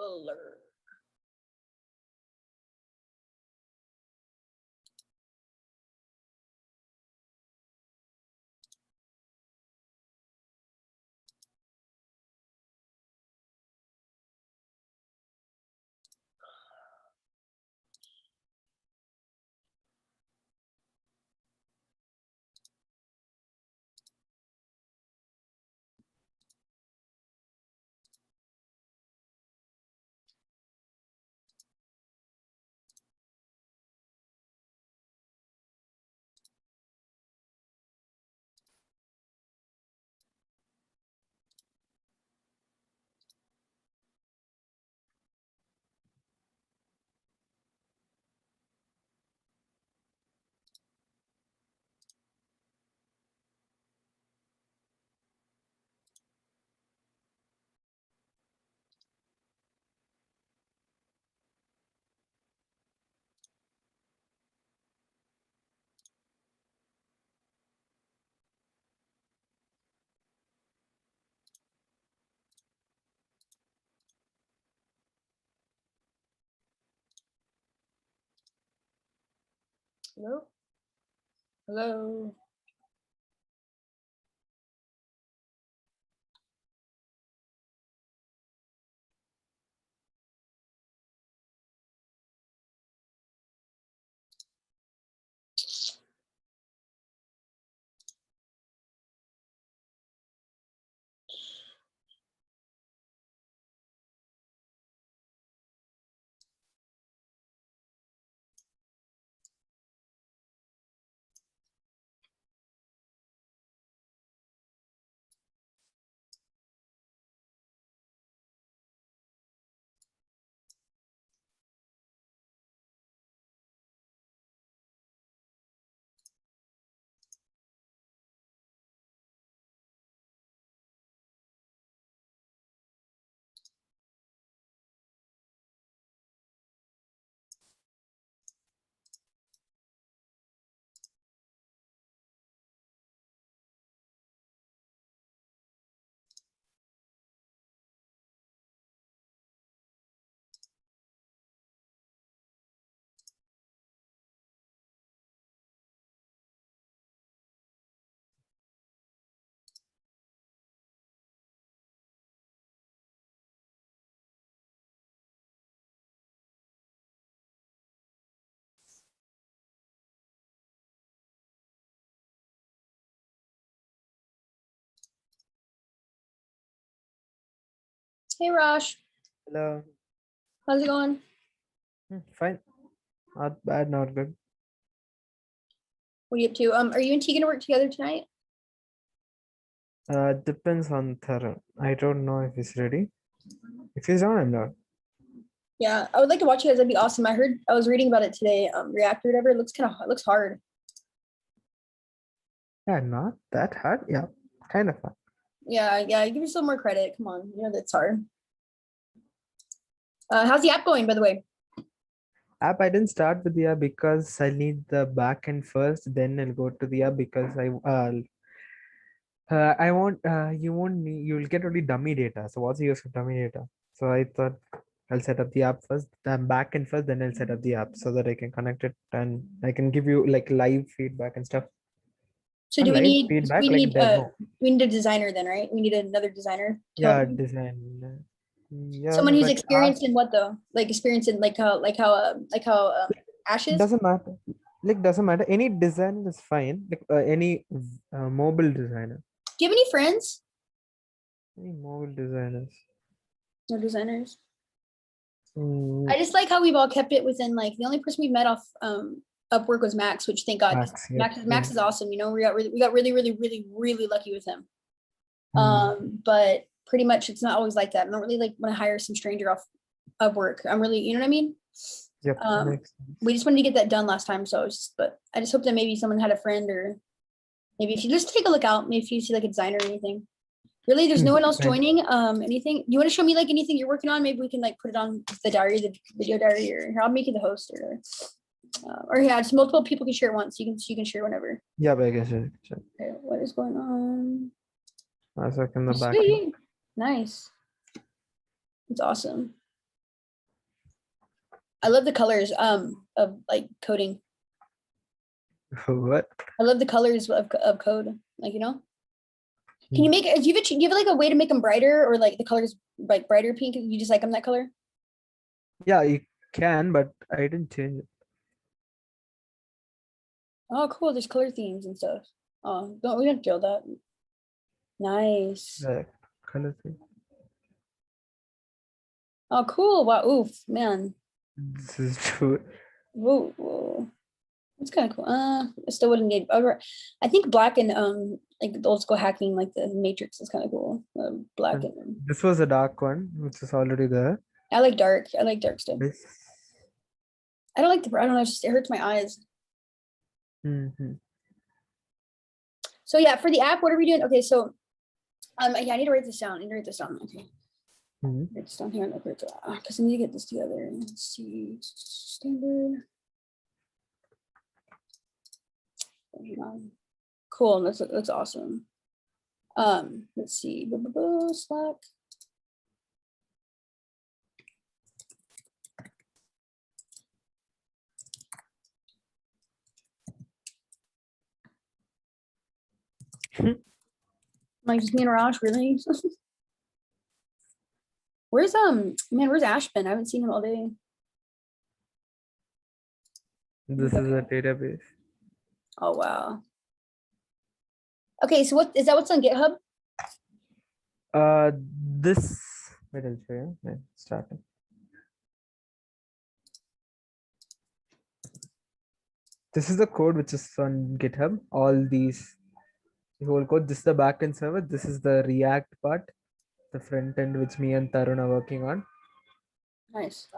Fuller. Hello? Hello? Hey, Rosh. Hello. How's it going? Fine. Not bad, not good. What are you up to? Are you and T gonna work together tonight? Depends on Tharan. I don't know if he's ready. If he's on, I'm not. Yeah, I would like to watch you guys. That'd be awesome. I was reading about it today. React or whatever. It looks hard. Yeah, not that hard. Yeah, kind of fun. Yeah. Give yourself more credit. Come on, you know that's hard. How's the app going, by the way? App, I didn't start with the app because I need the backend first. Then I'll go to the app because I want you won't need, you'll get only dummy data. So what's the use of dummy data? So I thought I'll set up the app first, then backend first, then I'll set up the app so that I can connect it and I can give you like live feedback and stuff. So Not do we live need feedback, like demo. we need a designer then, right? We need another designer. To Yeah, help you? design. Yeah, Someone who's but experienced in what though? Like experienced in like how Ash is? doesn't matter. Like doesn't matter. Any design is fine. Like any mobile designer. Do you have any friends? Any mobile designers. No designers. Mm, I just like how we've all kept it within like the only person we've met off Upwork was Max, which thank God. 'Cause Max, yep, Max is awesome. You know, we got really lucky with him. Mm. But pretty much it's not always like that. I don't really like want to hire some stranger off Upwork. I'm really, you know what I mean? Yep, makes sense. We just wanted to get that done last time. But I just hope that maybe someone had a friend, or maybe if you just take a look out, maybe if you see like a designer or anything. Really, there's no one else Fine. joining. Anything you want to show me, like anything you're working on? Maybe we can like put it on the diary, the video diary, or here, I'll make you the host, or yeah, just multiple people can share it once. You can share whenever. Yeah, but I guess it. Okay, what is going on? I in the back. Sweet. Nice. It's awesome. I love the colors of like coding. What? I love the colors of code. Like, can you make do you have like a way to make them brighter or like the colors like brighter pink? You just like them that color? Yeah, you can, but I didn't change it. Oh, cool. There's color themes and stuff. Oh, we don't drill that. Nice. The color thing. Oh, cool. Wow. Oof, man. This is true. Whoa, whoa. That's kind of cool. I still wouldn't need. I think black and like the old school hacking, like the Matrix, is kind of cool. Black and This was a dark one, which is already there. I like dark. I like dark stuff. This. I don't like the. I don't know. It hurts my eyes. Mhm. So yeah, for the app, what are we doing? Okay, so yeah, I need to write this down. I need to write this down. Okay, Mhm. write this down here. Because I need to get this together. Let's see, standard. Cool. That's awesome. Let's see. Slack. Like just me and Raj, really? Where's where's Ashbin? I haven't seen him all day. This is a database. Oh wow. Okay, so what is that? What's on GitHub? This. Wait, I'll show you. Yeah, starting. This is the code which is on GitHub. All these, the whole code. This is the backend server. This is the React part, the front end which me and Tarun are working on. Nice.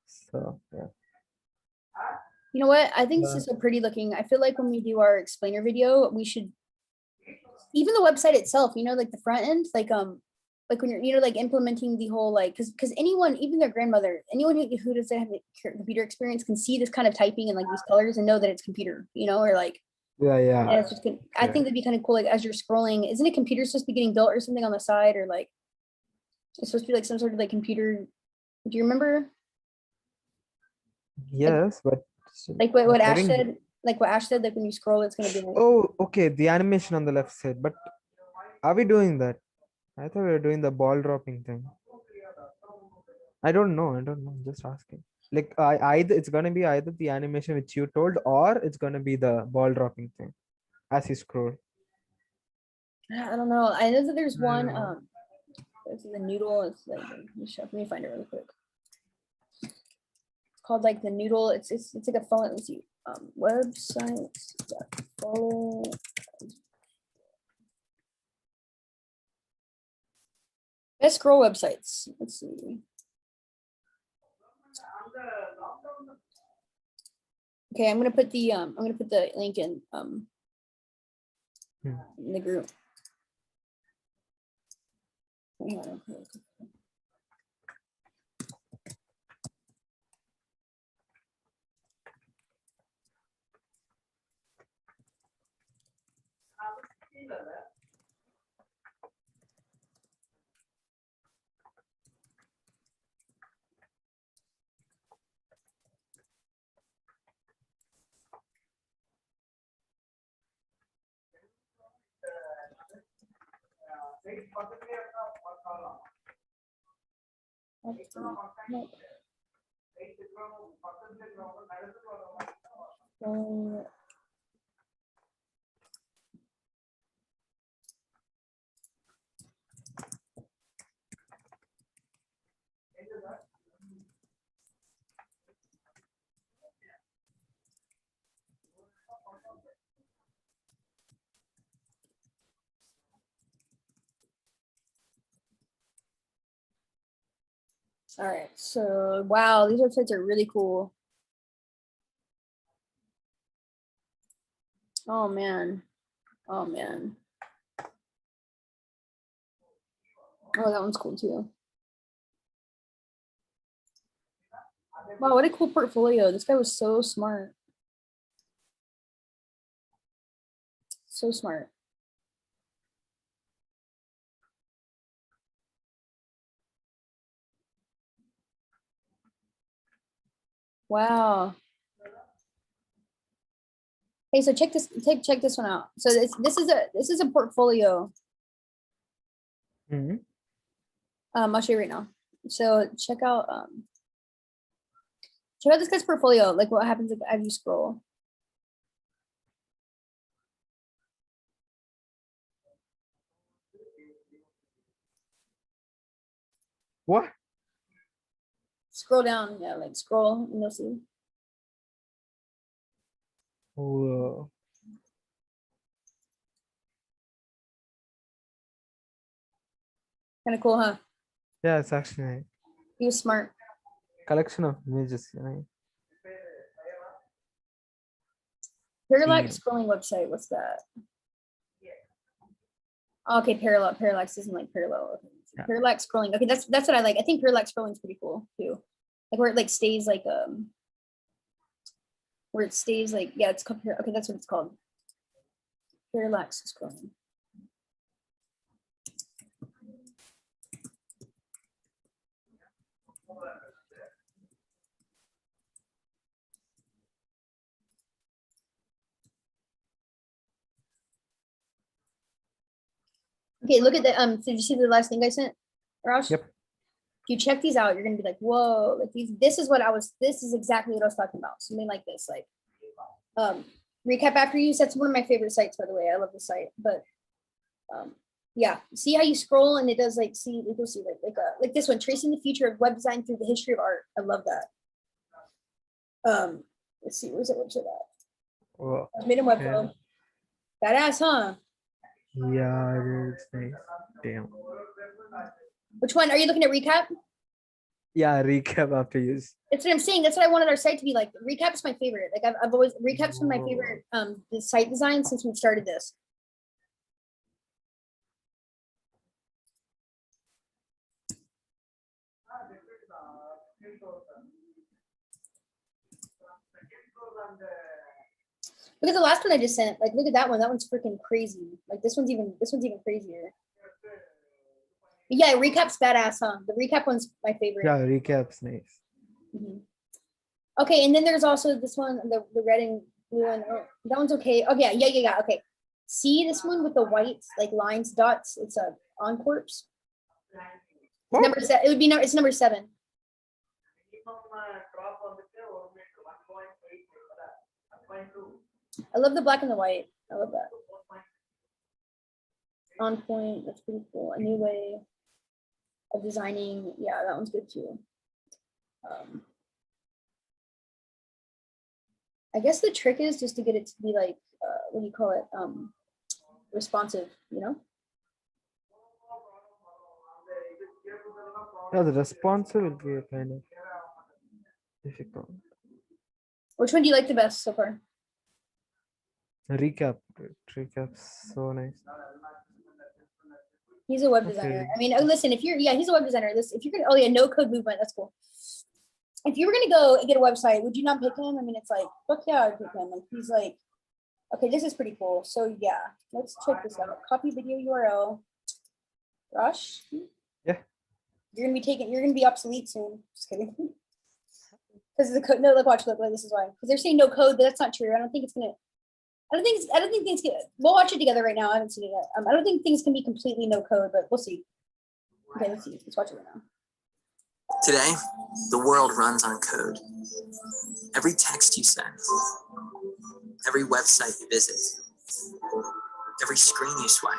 So yeah. You know what? I think this is so pretty looking. I feel like when we do our explainer video, we should even the website itself, like the front end, like when you're like implementing the whole like because anyone, even their grandmother, anyone who doesn't have the computer experience can see this kind of typing and like these colors and know that it's computer, or like Yeah. it's just good. I think that'd be kind of cool. Like as you're scrolling, isn't a computer supposed to be getting built or something on the side, or like it's supposed to be like some sort of like computer? Do you remember? Yes, but Like what I Ash think. said, like what Ash said, like when you scroll, it's gonna be like. Oh, okay. The animation on the left side. But are we doing that? I thought we were doing the ball dropping thing. I don't know. I'm just asking. Like, either it's gonna be either the animation which you told, or it's gonna be the ball dropping thing as you scroll. I don't know. I know that there's I one. don't know. This is the noodle. It's like let me find it really quick. It's called like the noodle. It's like a phone. Let's see. Website. Follow. Best scroll websites. Let's see. Okay, I'm gonna put the link in in the group. All right, so wow, these websites are really cool. Oh man. Oh man. Oh, that one's cool too. Wow, what a cool portfolio. This guy was so smart. So smart. Wow. Hey, so check this one out. So this is a portfolio. Mhm. I'll show you right now. So check out this guy's portfolio. Like what happens as you scroll. What? Scroll down, yeah, like scroll, and you'll see. Whoa. Kind of cool, huh? Yeah, it's actually nice. He was smart. Collection of images. Right? Parallax Theme. scrolling website. What's that? Okay, parallax isn't like parallel. Okay. Yeah. Parallax scrolling. Okay, that's what I like. I think parallax scrolling is pretty cool too. Like where it like stays like where it stays like, yeah, it's called okay, that's what it's called. Parallax scrolling. Okay, look at the so did you see the last thing I sent, Rosh? Yep. If you check these out, you're gonna be like, whoa, like this is exactly what I was talking about. Something like this, like recap after use. That's one of my favorite sites, by the way. I love the site, but yeah, see how you scroll and it does like you'll see like this one, tracing the future of web design through the history of art. I love that. Let's see, where's it at? Whoa. Made a webflow. Badass, huh? Yeah, it's nice. Damn. Which one are you looking at? Recap? Yeah, recap after use. That's what I'm saying. That's what I wanted our site to be like. Recap is my favorite. Like I've always recap's been my favorite the site design since we've started this. Look at the last one I just sent. Like look at that one. That one's freaking crazy. Like this one's even crazier. But yeah, recap's badass, huh? The recap one's my favorite. Yeah, recap's nice. Okay, and then there's also this one, the red and blue one. Oh, that one's okay. Oh yeah. Okay. See this one with the white like lines, dots. It's a Encore. What? Number seven. It would be it's number 7. I love the black and the white. I love that. On point. That's pretty cool. A new way of designing. Yeah, that one's good too. I guess the trick is just to get it to be like, what do you call it? Responsive, you know? Yeah, the responsive will be a kind of difficult. Which one do you like the best so far? Recap's so nice. He's a web designer. I mean, listen, he's a web designer. If you're gonna, no code movement, that's cool. If you were gonna go get a website, would you not pick him? I mean, it's like, fuck yeah, I'd pick him. Like he's like, okay, this is pretty cool. So yeah, let's check this out. Copy video URL. Rush? Yeah. You're gonna be obsolete soon. Just kidding. Because the code, no, look, watch, look, this is why. Because they're saying no code, but that's not true. I don't think things can, we'll watch it together right now. I haven't seen it yet. I don't think things can be completely no code, but we'll see. Okay, let's see. Let's watch it right now. Today, the world runs on code. Every text you send, every website you visit, every screen you swipe,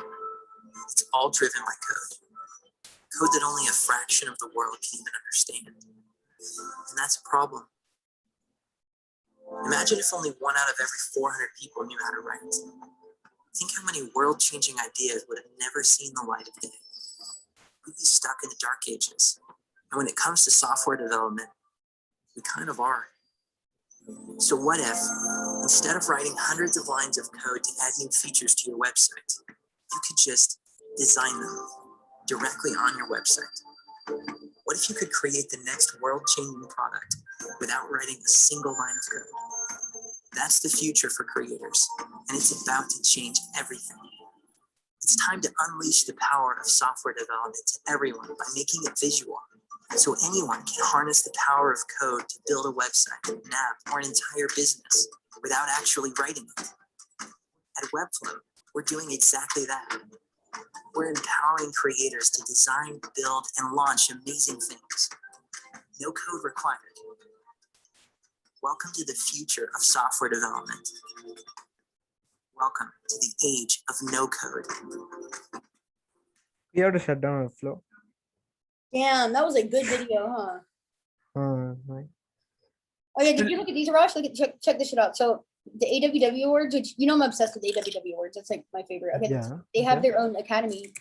it's all driven by code. Code that only a fraction of the world can even understand. And that's a problem. Imagine if only 1 out of every 400 people knew how to write. Think how many world-changing ideas would have never seen the light of day. We'd be stuck in the dark ages. And when it comes to software development, we kind of are. So what if, instead of writing hundreds of lines of code to add new features to your website, you could just design them directly on your website? What if you could create the next world-changing product without writing a single line of code? That's the future for creators, and it's about to change everything. It's time to unleash the power of software development to everyone by making it visual. So anyone can harness the power of code to build a website, an app, or an entire business without actually writing it. At Webflow, we're doing exactly that. We're empowering creators to design, build, and launch amazing things. No code required. Welcome to the future of software development. Welcome to the age of no code. We have to shut down our flow. Damn, that was a good video, huh? Right. Oh yeah, did you look at these, Rosh? Look at check this shit out. So the AWW awards, which you know I'm obsessed with AWW awards. That's like my favorite. Okay, Yeah, they have okay. their own academy,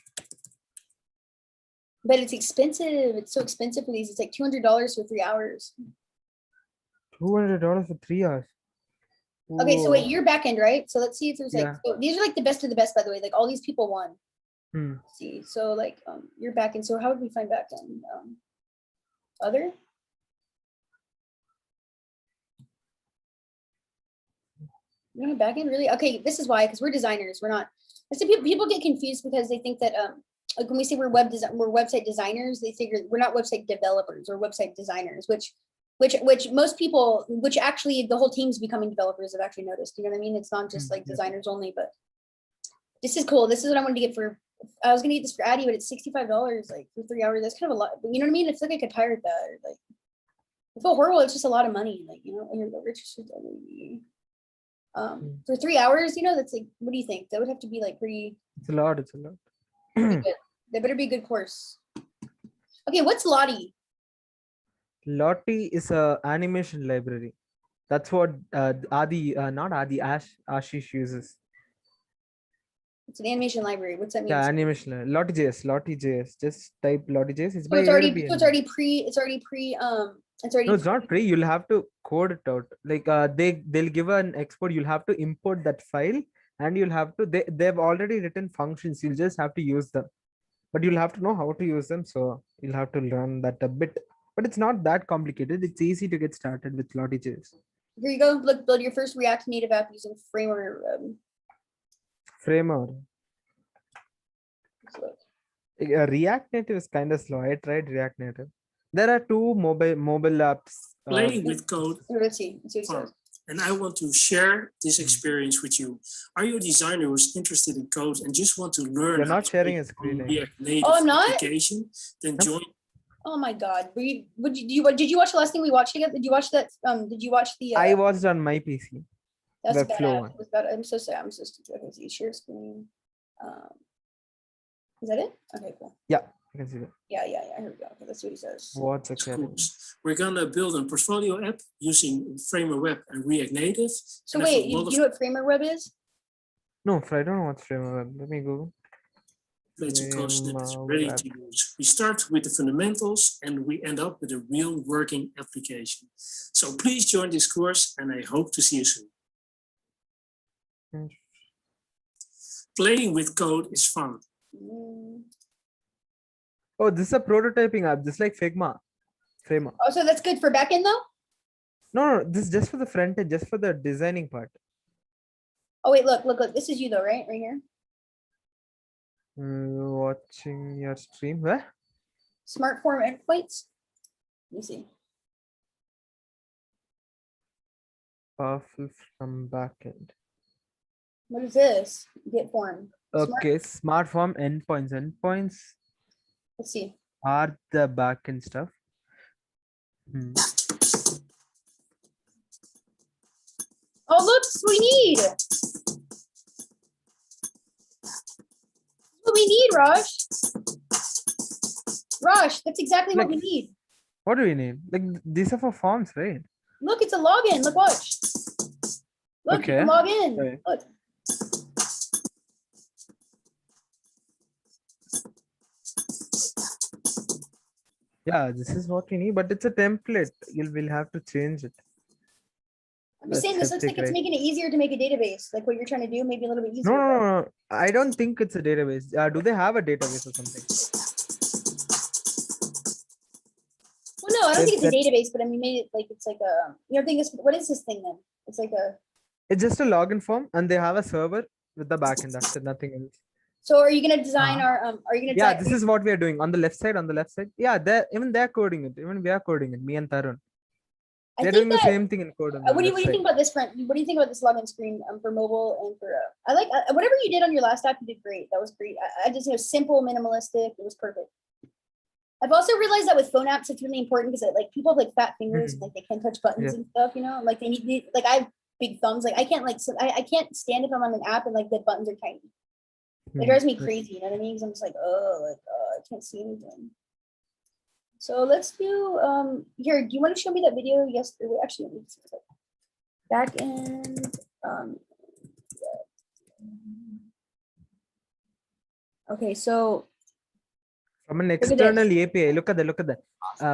but it's expensive. It's so expensive for these. It's like $200 for 3 hours. $200 for 3 hours. Okay, so Whoa. wait, you're back end, right? So let's see if there's like Yeah. so these are like the best of the best, by the way. Like all these people won. Hmm. Let's see, so like you're back end. So how would we find back end? Other. You know, back end really? Okay, this is why, because we're designers. We're not. I see people get confused because they think that like when we say we're website designers, they figure we're not website developers or website designers, which most people, which actually the whole team's becoming developers. Have actually noticed. You know what I mean? It's not just like Yeah. designers only, but this is cool. This is what I wanted to get for. I was gonna get this for Addy, but it's $65 like for 3 hours. That's kind of a lot. But you know what I mean? I feel like I could pirate that. Or like, I feel horrible. It's just a lot of money. Like you know, here we go. Richard. For 3 hours, you know, that's like, what do you think? That would have to be like pretty, It's a lot. It's a lot. pretty good. That better be a good course. Okay, what's Lottie? Lottie is a animation library. That's what Adi, not Adi, Ashish uses. It's an animation library. What's that mean? Yeah, animation library. Lottie.js. Just type Lottie.js. It's So by it's already, AWS. so it's already pre, it's already. No, it's not free. You'll have to code it out. Like they'll give an export. You'll have to import that file, and you'll have to they've already written functions. You'll just have to use them, but you'll have to know how to use them. So you'll have to learn that a bit. But it's not that complicated. It's easy to get started with Lottie.js. Here you go. Look, build your first React Native app using Framework. Framework. React Native is kind of slow. I tried React Native. There are two mobile apps. Playing with code, Let's see. Let's see what it fun. says. And I want to share this experience with you. Are you a designer who's interested in code and just want to learn You're how not to sharing create a screen. React Native Oh, I'm not? application? Then No. join. Oh my God. Did you watch the last thing we watched together? Did you watch that? Did you watch the? I watched on my PC. That's Webflow badass. one. It was bad. I'm so sorry. I'm so stupid. Okay, see, share screen. Is that it? Okay, cool. Yeah, you can see that. Yeah. Here we go. Okay, let's see what he says. What's academy? Schools. We're gonna build a portfolio app using Framework Web and React Native. So And I have wait, a you lot of know what Framer Web is? No, I don't know what's framework. Let me go. templates and code snippets Framework ready Web. to use. We start with the fundamentals and we end up with a real working application. So please join this course and I hope to see you soon. Hmm. Playing with code is fun. Mm. Oh, this is a prototyping app, just like Figma. Figma. Oh, so that's good for backend though? No, this is just for the front end, just for the designing part. Oh wait, look. This is you though, right? Right here. Watching your stream. Where? Smart form endpoints. Let me see. Powerful from backend. What is this? Get form. Smart- Okay, smart form endpoints. Endpoints Let's see. are the backend stuff. Hmm. Oh, look, this is what we need. What we need, Raj. Raj, that's exactly what we Like- need. What do we need? Like these are for forms, right? Look, it's a login. Look, watch. Look, you can Okay. log in. Right. Look. Yeah, this is what we need, but it's a template. You will have to change it. I'm just saying this looks That's like it's hectic, right? making it easier to make a database. Like what you're trying to do, maybe a little bit easier. No. I don't think it's a database. Do they have a database or something? Well, no, I don't think it's a That's- database, but I mean, made it like it's like a. You know, thing is, what is this thing then? It's like a. It's just a login form, and they have a server with the backend. That's it, nothing else. So are you gonna design our are you gonna Yeah, design, this is what we are doing on the left side. On the left side, yeah, they're coding it. Even we are coding it. Me and Tarun. I They're think doing the that same thing in code on the what do you left think side. about this front? What do you think about this login screen for mobile and for I like whatever you did on your last app, you did great. That was great. I just, simple, minimalistic. It was perfect. I've also realized that with phone apps, it's really important because like people have like fat fingers, like they can't touch buttons Yeah. and stuff, like they need like I have big thumbs. Like I can't I can't stand if I'm on an app and like the buttons are tiny. It drives me crazy, you know what I mean? Because I'm just like, I can't see anything. So let's do here. Do you want to show me that video? Yes, actually, let me see it. Back end. Okay, so From an at this. external API. Look at that.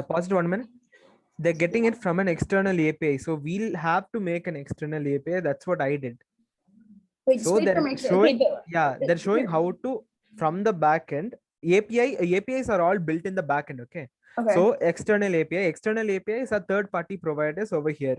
Pause it 1 minute. They're getting it from an external API. So we'll have to make an external API. That's what I did. wait, So display they're from external. showing, Okay, yeah, they're showing how to from the back end. APIs are all built in the back end. Okay. okay. So external APIs are third-party providers over here.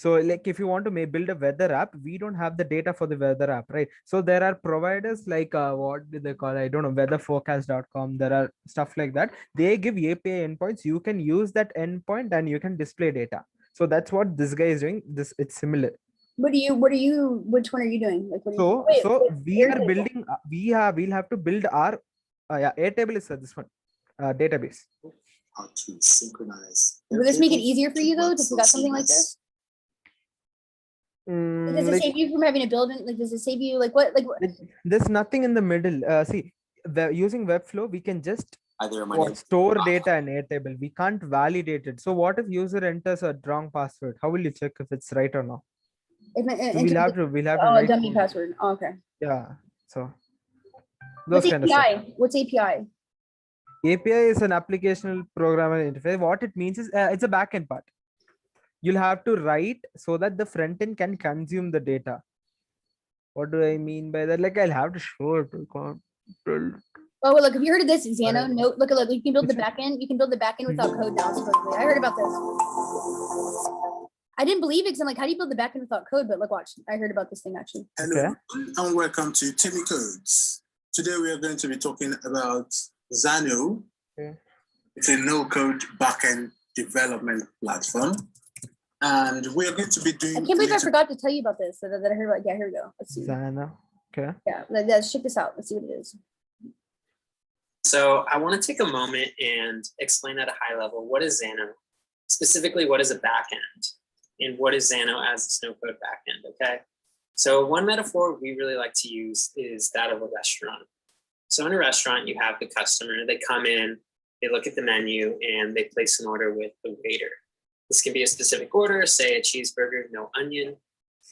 So like if you want to build a weather app, we don't have the data for the weather app, right? So there are providers like what did they call? I don't know, weatherforecast.com. There are stuff like that. They give API endpoints. You can use that endpoint and you can display data. So that's what this guy is doing. It's similar. Which one are you doing? Like, what do you, So we are Airtable. building. We'll have to build our Airtable is this one database. How to synchronize. Will this make it easier for to you though work to so figure out something like seamless. this? Does it Like, save you from having to build it? Like, does it save you like what? there's nothing in the middle. See, using Webflow, we can just Either my store data in Airtable. We can't validate it. So what if user enters a wrong password? How will you check if it's right or not? So we'll have to write dummy code. password. Oh, okay. Yeah. So those What's kind of stuff. API? What's API? API is an applicational programming interface. What it means is it's a backend part. You'll have to write so that the front end can consume the data. What do I mean by that? Like I'll have to show it. Oh, well, look, have you heard of this, Xano? No, look, you can build the Which one? backend. You can build the backend without code now, supposedly. I heard about this. I didn't believe it because I'm like, how do you build the backend without code? But look, watch. I heard about this thing actually. Hello Okay. and welcome to Timmy Codes. Today we are going to be talking about Xano. Okay. It's a no-code backend development platform. And we are going to be doing I can't believe I forgot to tell you about this. That I heard about. Yeah, here we go. Let's see. Xano. Okay. Yeah, let's check this out. Let's see what it is. So I want to take a moment and explain at a high level, what is Xano? Specifically, what is a backend? And what is Xano as a Snowcode backend, okay? So one metaphor we really like to use is that of a restaurant. So in a restaurant, you have the customer, they come in, they look at the menu, and they place an order with the waiter. This can be a specific order, say a cheeseburger, no onion.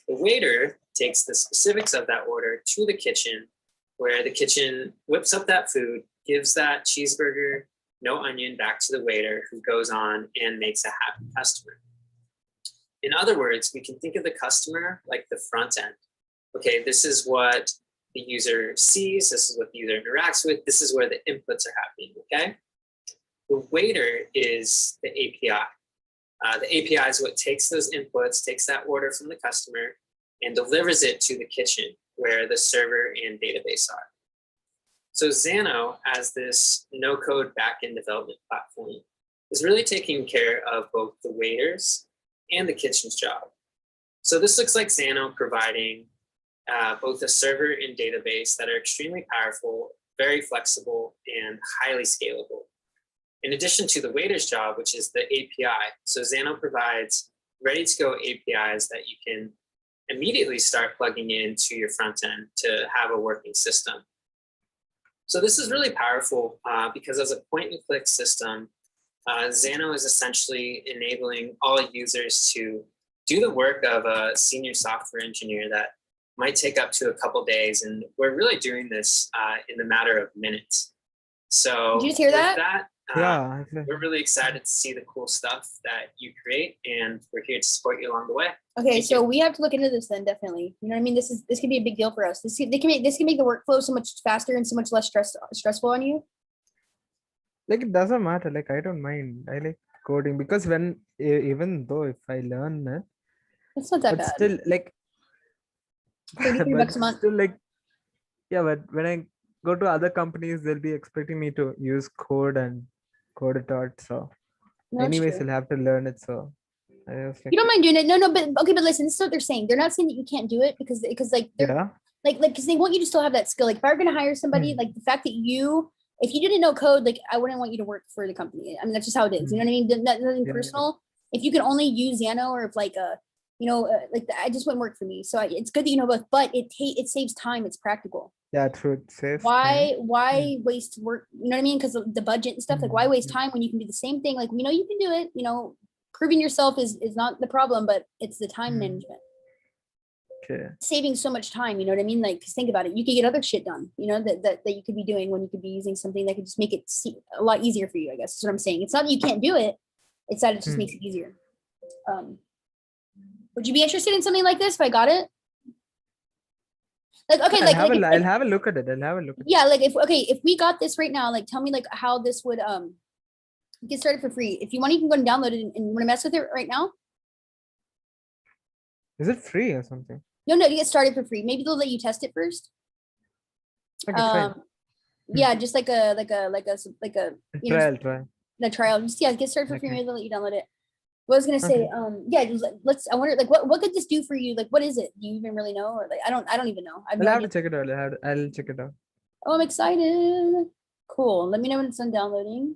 The waiter takes the specifics of that order to the kitchen, where the kitchen whips up that food, gives that cheeseburger, no onion, back to the waiter, who goes on and makes a happy customer. In other words, we can think of the customer like the front end. Okay, this is what the user sees, this is what the user interacts with, this is where the inputs are happening, okay? The waiter is the API. The API is what takes those inputs, takes that order from the customer, and delivers it to the kitchen where the server and database are. So Xano, as this no-code backend development platform, is really taking care of both the waiters and the kitchen's job. So this looks like Xano providing both a server and database that are extremely powerful, very flexible, and highly scalable. In addition to the waiter's job, which is the API, so Xano provides ready-to-go APIs that you can immediately start plugging into your front end to have a working system. So this is really powerful because as a point-and-click system, Xano is essentially enabling all users to do the work of a senior software engineer that might take up to a couple days, and we're really doing this in the matter of minutes. So Did you just hear with that? Yeah. We're really excited to see the cool stuff that you create, and we're here to support you along the way. Okay, Thank so you. we have to look into this then, definitely. You know what I mean? This can be a big deal for us. This can make the workflow so much faster and so much less stressful on you. Like it doesn't matter. Like I don't mind. I like coding because when even though if I learn it, It's not that but bad. still like 33 but bucks a month. still like yeah, but when I go to other companies, they'll be expecting me to use code and code it out. So No, it's anyways, true. you'll have to learn it. So I was like, You don't mind doing it. No, but okay, but listen, this is what they're saying. They're not saying that you can't do it because like they're yeah. because they want you to still have that skill. Like if I were gonna hire somebody, like the fact that if you didn't know code, like I wouldn't want you to work for the company. I mean, that's just how it is. You know what I mean? Nothing Yeah. personal. If you can only use Xano or if like I just wouldn't work for me. So it's good that you know both, but it saves time. It's practical. Yeah, true. It saves time. Why waste work? You know what I mean? Because the budget and stuff. Like why waste time when you can do the same thing? Like you can do it. Proving yourself is not the problem, but it's the time management. Okay. Saving so much time, you know what I mean? Like, cause think about it, you could get other shit done, that you could be doing when you could be using something that could just make it a lot easier for you, I guess. That's what I'm saying. It's not that you can't do it, it's that it just makes it easier. Would you be interested in something like this if I got it? Like, okay, I'll have a look at it. Yeah, like if we got this right now, like tell me like how this would get started for free. If you want, you can go and download it and you want to mess with it right now. Is it free or something? No, you get started for free. Maybe they'll let you test it first. Okay, fine. Yeah, just like a Trial. the trial. Just get started for free. Okay. Maybe they'll let you download it. What I was gonna say, I wonder like what could this do for you? Like what is it? Do you even really know? Or like I don't even know. I'll have to check it out. I'll check it out. Oh, I'm excited. Cool. Let me know when it's done downloading.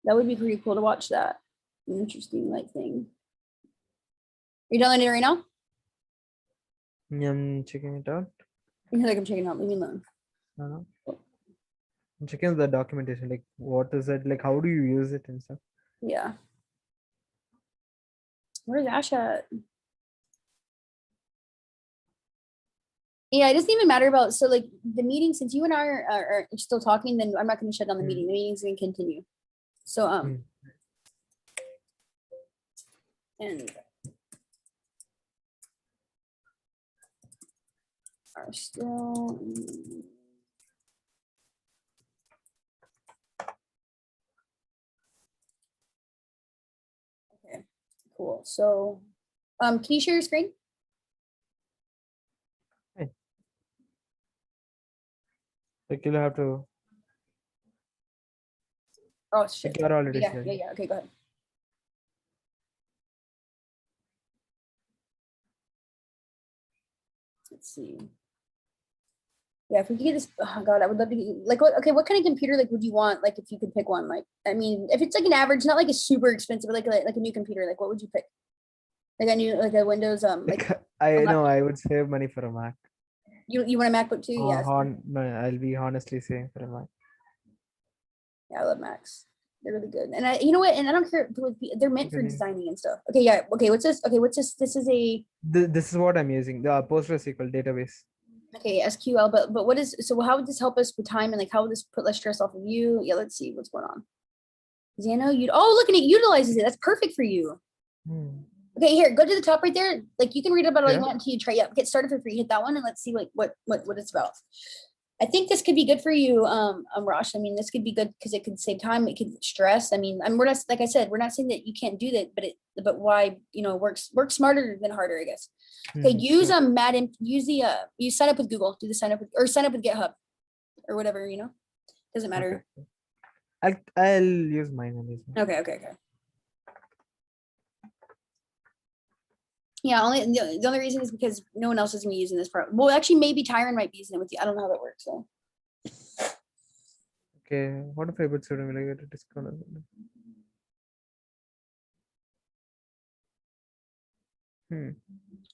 That would be pretty cool to watch that. An interesting like thing. Are you downloading it right now? I'm checking it out. Like I'm checking it out. Leave me alone. I'm checking the documentation. Like, what is it? Like, how do you use it and stuff? Yeah. Where's Ash at? Yeah, it doesn't even matter about so like the meeting. Since you and I are still talking, then I'm not going to shut down the meeting. The meeting's going to continue. So and are still. Okay, cool. So, can you share your screen? Like, you'll have to. Oh shit. You're already Yeah. sharing. Yeah. Okay, go ahead. Let's see. Yeah, if we could get this, oh god, I would love to get like what kind of computer like would you want? Like if you could pick one, like I mean, if it's like an average, not like a super expensive, but like a new computer, like what would you pick? Like a Windows Like I know I would save money for a Mac. You want a MacBook too? Yeah. No, I'll be honestly saying for a Mac. Yeah, I love Macs. They're really good. And you know what? And I don't care. They're meant for designing and stuff. Okay, yeah. Okay, what's this? Okay, what's this? This is a. This is what I'm using. The PostgreSQL database. Okay, SQL. But what is so? How would this help us with time and like how would this put less stress off of you? Yeah, let's see what's going on. Xano, look at it. Utilizes it. That's perfect for you. Okay, here, go to the top right there. Like you can read about all you want until you try. Yeah, get started for free. Hit that one and let's see like what it's about. I think this could be good for you, Rosh. I mean, this could be good because it could save time. It could stress. I mean, we're not like I said, we're not saying that you can't do that, but why work smarter than harder, I guess. Okay, use Madden. Use the you sign up with Google. Do the sign up with GitHub or whatever. Doesn't matter. Okay. I'll use mine. Okay. Yeah, the only reason is because no one else is gonna be using this part. Well, actually, maybe Tyron might be using it with you. I don't know how that works. So. Okay, what if I put student will I get a discount?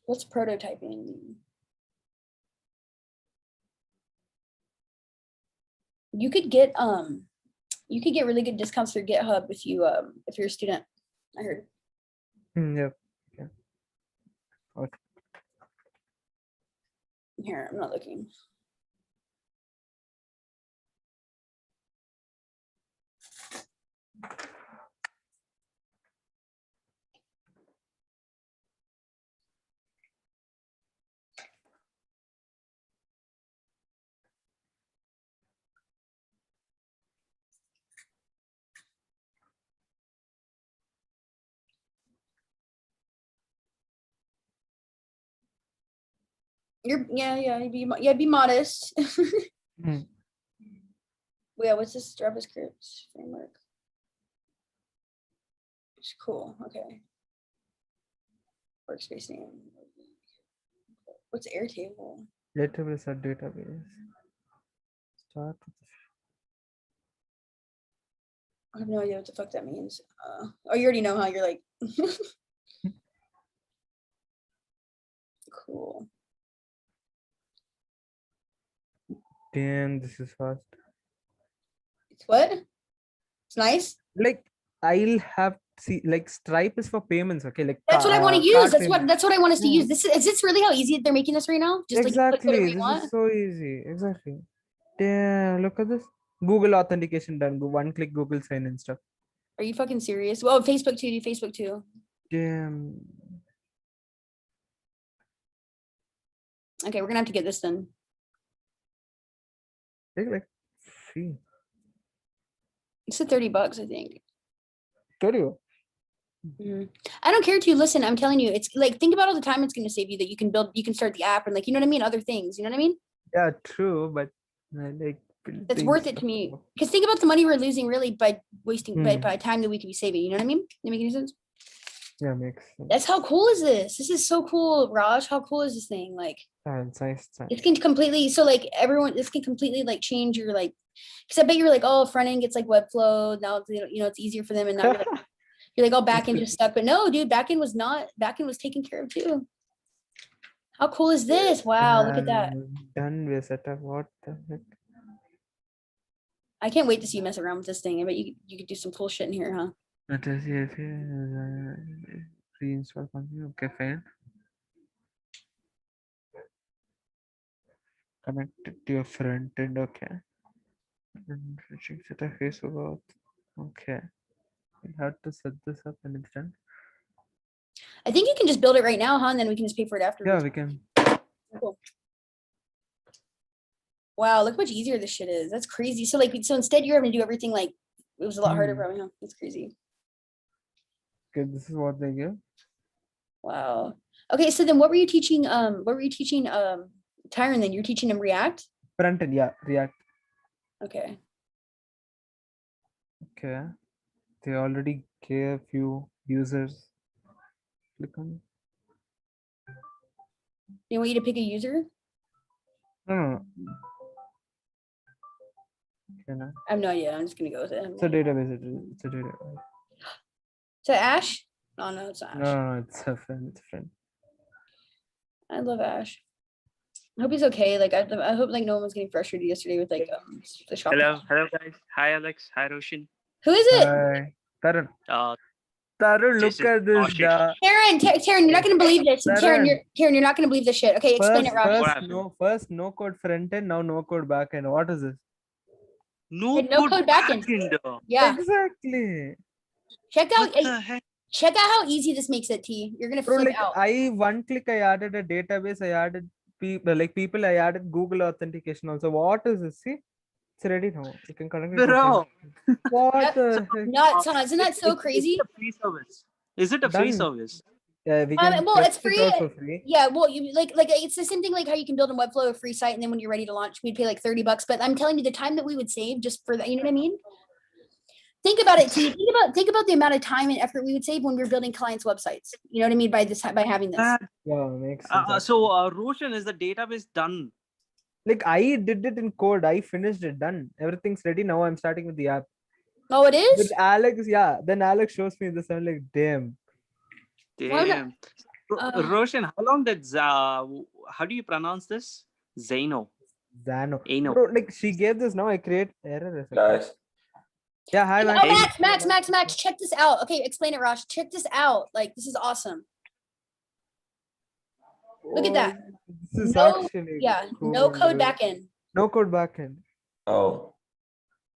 What's prototyping? You could get really good discounts through GitHub if you're a student. I heard. Yep. Okay. Here, I'm not looking. Be modest. Hmm. Yeah, what's this JavaScript framework? It's cool. Okay. Workspace name. What's Airtable? Database or database. Start with I have no idea what the fuck that means. Oh, you already know how you're like. Cool. damn, this is fast. It's what? It's nice. Like I'll have see like Stripe is for payments, okay? Like That's what I want to use. card That's payment. what I want us to Yeah. use. Is this really how easy they're making this right now? Just like you click whatever Exactly. you This want? is so easy. Exactly. Damn, look at this. Google authentication done. Go one click Google sign in stuff. Are you fucking serious? Well, Facebook too. Do Facebook too. Damn. Okay, we're gonna have to get this done. Take like free. It's at $30, I think. Told you. Mhm. I don't care to listen. I'm telling you, it's like think about all the time it's gonna save you that you can start the app and like you know what I mean, other things. You know what I mean? Yeah, true, but like It's worth it to me because think about the money we're losing really by wasting by time that we could be saving. You know what I mean? Does that make any sense? Yeah, makes sense. That's how cool is this? This is so cool, Raj. How cool is this thing? Like Yeah, it's nice. It's nice. it can completely so like everyone this can completely like change your like because I bet you were like, oh, front end gets like Webflow. Now it's, you know it's easier for them and now you're like, oh, back end just stuck. But no, dude, back end was taken care of too. How cool is this? Wow, look at that. Done with setup. What the heck? I can't wait to see you mess around with this thing. I bet you could do some cool shit in here, huh? Let us see if reinstall continue. Okay, fine. Connect it to your front end. Okay. And switching set of Facebook. Okay. We have to set this up and it's done. I think you can just build it right now, huh? And then we can just pay for it Yeah, afterwards. we can. Cool. Wow, look how much easier this shit is. That's crazy. So like, so instead you're having to do everything like it was a lot harder probably, huh? That's crazy. Okay, this is what they give. Wow. Okay, so then what were you teaching? Tyron then? You're teaching him React? Front end, yeah, React. Okay. Okay. They already gave few users. Click on. They want you to pick a user? No. Okay, no. I have no idea. I'm just gonna go with it. It's a database. It's a database. Is that Ash? Oh no, it's not Ash. No, it's a friend. It's a friend. I love Ash. I hope he's okay. Like I hope like no one was getting frustrated yesterday with like the shop. Hello guys. Hi Alex. Hi Roshan. Who is it? Hi. Tarun. Uh, Tarun, look Jason, at this. Ashish. Taryn, you're not gonna believe this. Taryn, you're not gonna believe this shit. Okay, explain it, Raj. What happened? First no code front end, now no code back end. What is this? No With no code backend. backend. Yeah. Exactly. Check out What the heck? check out how easy this makes it, T. You're gonna Bro, flip like out. I one click I added a database, I added people, I added Google authentication also. What is this? See? It's ready now. You can connect it. to Bro. Facebook. What Yep. the heck? Nuts, huh? Isn't that so crazy? Is it a free service? Is it a free Done. service? Yeah, we can well, test it's it free. out for free. Yeah, well, you like it's the same thing like how you can build in Webflow a free site, and then when you're ready to launch, we'd pay like $30. But I'm telling you, the time that we would save just for that, you know what I mean? Think about it, T. Think about the amount of time and effort we would save when we we're building clients' websites. You know what I mean by having this. Yeah, makes sense. So Roshan, is the database done? Like I did it in code, I finished it, done. Everything's ready. Now I'm starting with the app. Oh, it is? With Alex, yeah. Then Alex shows me this. I'm like, damn. Why not? Damn. Roshan, how long did how do you pronounce this? Zano. Zano. Ano. Bro, like she gave this, now I create error. Guys, Yeah, hi, Oh, Max. Max, check this out. Okay, explain it, Raj. Check this out. Like, this is awesome. Look at that. This is No- actually Yeah, cool, no code dude. backend. No code backend. oh,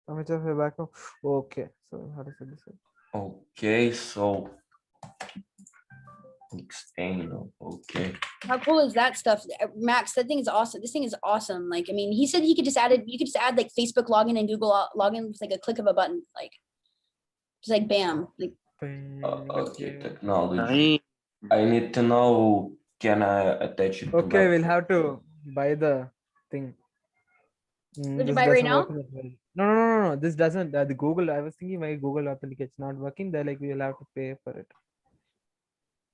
How much of a backend? Okay, so how to set this up? okay, so explain, okay. How cool is that stuff? Max, that thing is awesome. This thing is awesome. Like, I mean, he said you could just add like Facebook login and Google login with like a click of a button. Like, just like bam. Like, Okay, technology. I need to know, can I attach it to Okay, we'll website? have to buy the thing. Would you This buy it right doesn't now? work that well. No. This doesn't. The Google. I was thinking my Google application not working. They're like, we'll have to pay for it.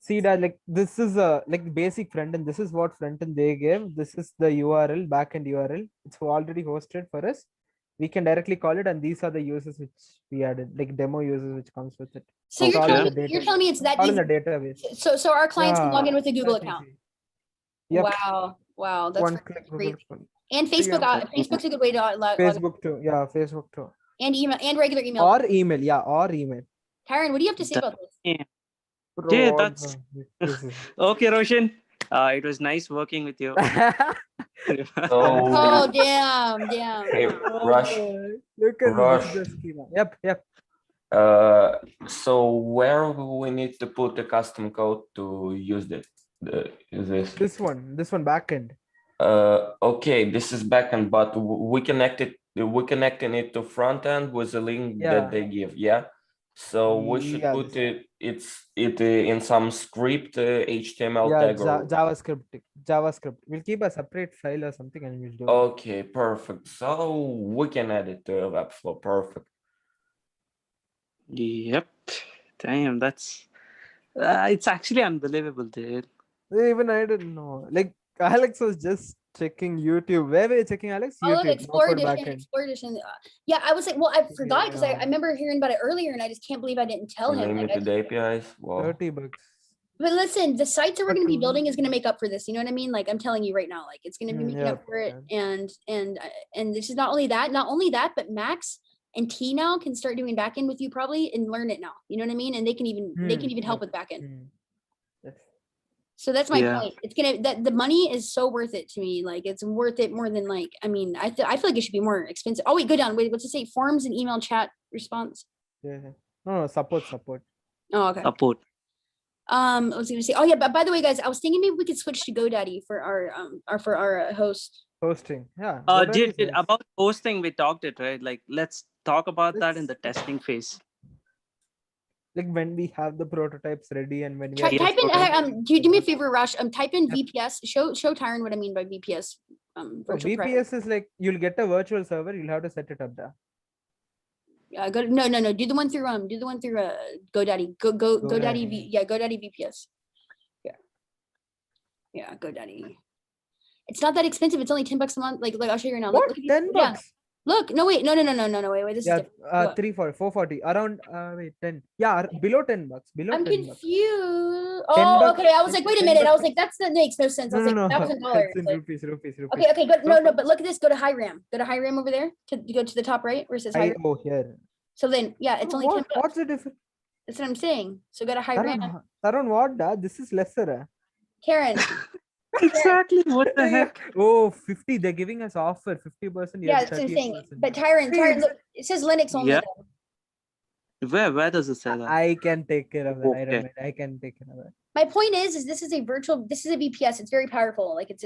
See that like this is a like basic front end. This is what front end they gave. This is the URL, backend URL. It's already hosted for us. We can directly call it, and these are the uses which we added, like demo uses which comes with it. So It's you're all telling in me the you're database. telling me it's that All in easy. the database. So our clients can log in with a Google that account. easy. Yep. Wow, that's One freaking click Google crazy. phone. And Facebook, Yeah. Facebook's a good way to log in. Facebook too. Yeah, Facebook too. And email and regular email. Or email. Yeah, or email. Tyron, what do you have to say about this? Yeah, Bro, yeah, what that's this is. okay, Roshan. It was nice working with you. So Oh damn. hey, Oh Rush, boy. Look at Rush. this schema. Yep. So where we need to put the custom code to use this? This one backend. Okay, this is backend, but we connecting it to front end with the link Yeah. that they give. Yeah. So we should Yeah, put it in some script HTML Yeah, tag. Or... JavaScript. We'll keep a separate file or something and we'll do it. Okay, perfect. So we can add it to Webflow. Perfect. Yep. Damn, that's it's actually unbelievable, dude. Even I didn't know. Like Alex was just checking YouTube. Where were you checking, Alex? Oh, look, YouTube. Explore no code Edition. backend. Explore Edition. Yeah, I was like, well, I forgot because I Yeah. remember hearing about it earlier, and I just can't believe I didn't tell him. Like, Limited APIs. Wow. 30 bucks. but listen, the sites that we're going to be Okay. building is going to make up for this. You know what I mean? Like I'm telling you right now, like it's going to be making Yeah, up for it. And this is not only that, but Max and T now can start doing backend with you probably and learn it now. You know what I mean? And they can even help with backend. Yes. So that's my Yeah. point. It's that the money is so worth it to me. Like it's worth it more than like, I mean, I feel like it should be more expensive. Oh wait, go down. Wait, what's it say? Forms and email chat response. Yeah. No, support. Oh, okay. Support. I was gonna say, oh yeah, but by the way, guys, I was thinking maybe we could switch to GoDaddy for our host. Hosting. Yeah. Did nice. about hosting we talked it, right? Like let's talk about that in the testing phase. Like when we have the prototypes ready and when we Type Yes, in okay. do me a favor, Rush. Type in VPS. Show Tyron what I mean by VPS. Virtual private. VPS is like you'll get a virtual server, you'll have to set it up there. No. Do the one through GoDaddy. GoDaddy. GoDaddy VPS. Yeah, GoDaddy. It's not that expensive. It's only $10 a month. Like I'll show you right now. What? Look, 10 yeah. bucks? Look, no, wait, no. Wait. This is Yeah, different. 340, 440, around wait, 10. Yeah, below 10 bucks. Below I'm 10 bucks. confused. 10 Oh, bucks, okay. I was like, wait a 10 minute. I was bucks. like, that makes no sense. I was No. like, that was in dollars. It's in Like, rupees. okay. Go, no. But look at this. Go to Hiram. Go to Hiram over there. To go to the top right where it says Hiram. Oh, here. So then, yeah, it's only 10 bucks. What's the difference? That's what I'm saying. So go to Hiram. Around what? This is lesser. Karen. Exactly. What the heck? Oh, 50. They're giving us offer 50%. Yeah, that's what I'm saying. But Tyron, look, it says Linux only. Yeah. Though. Where does it say that? I can take care of that. I Okay. don't mind. I can take care of that. My point is this is a VPS. It's very powerful. Like it's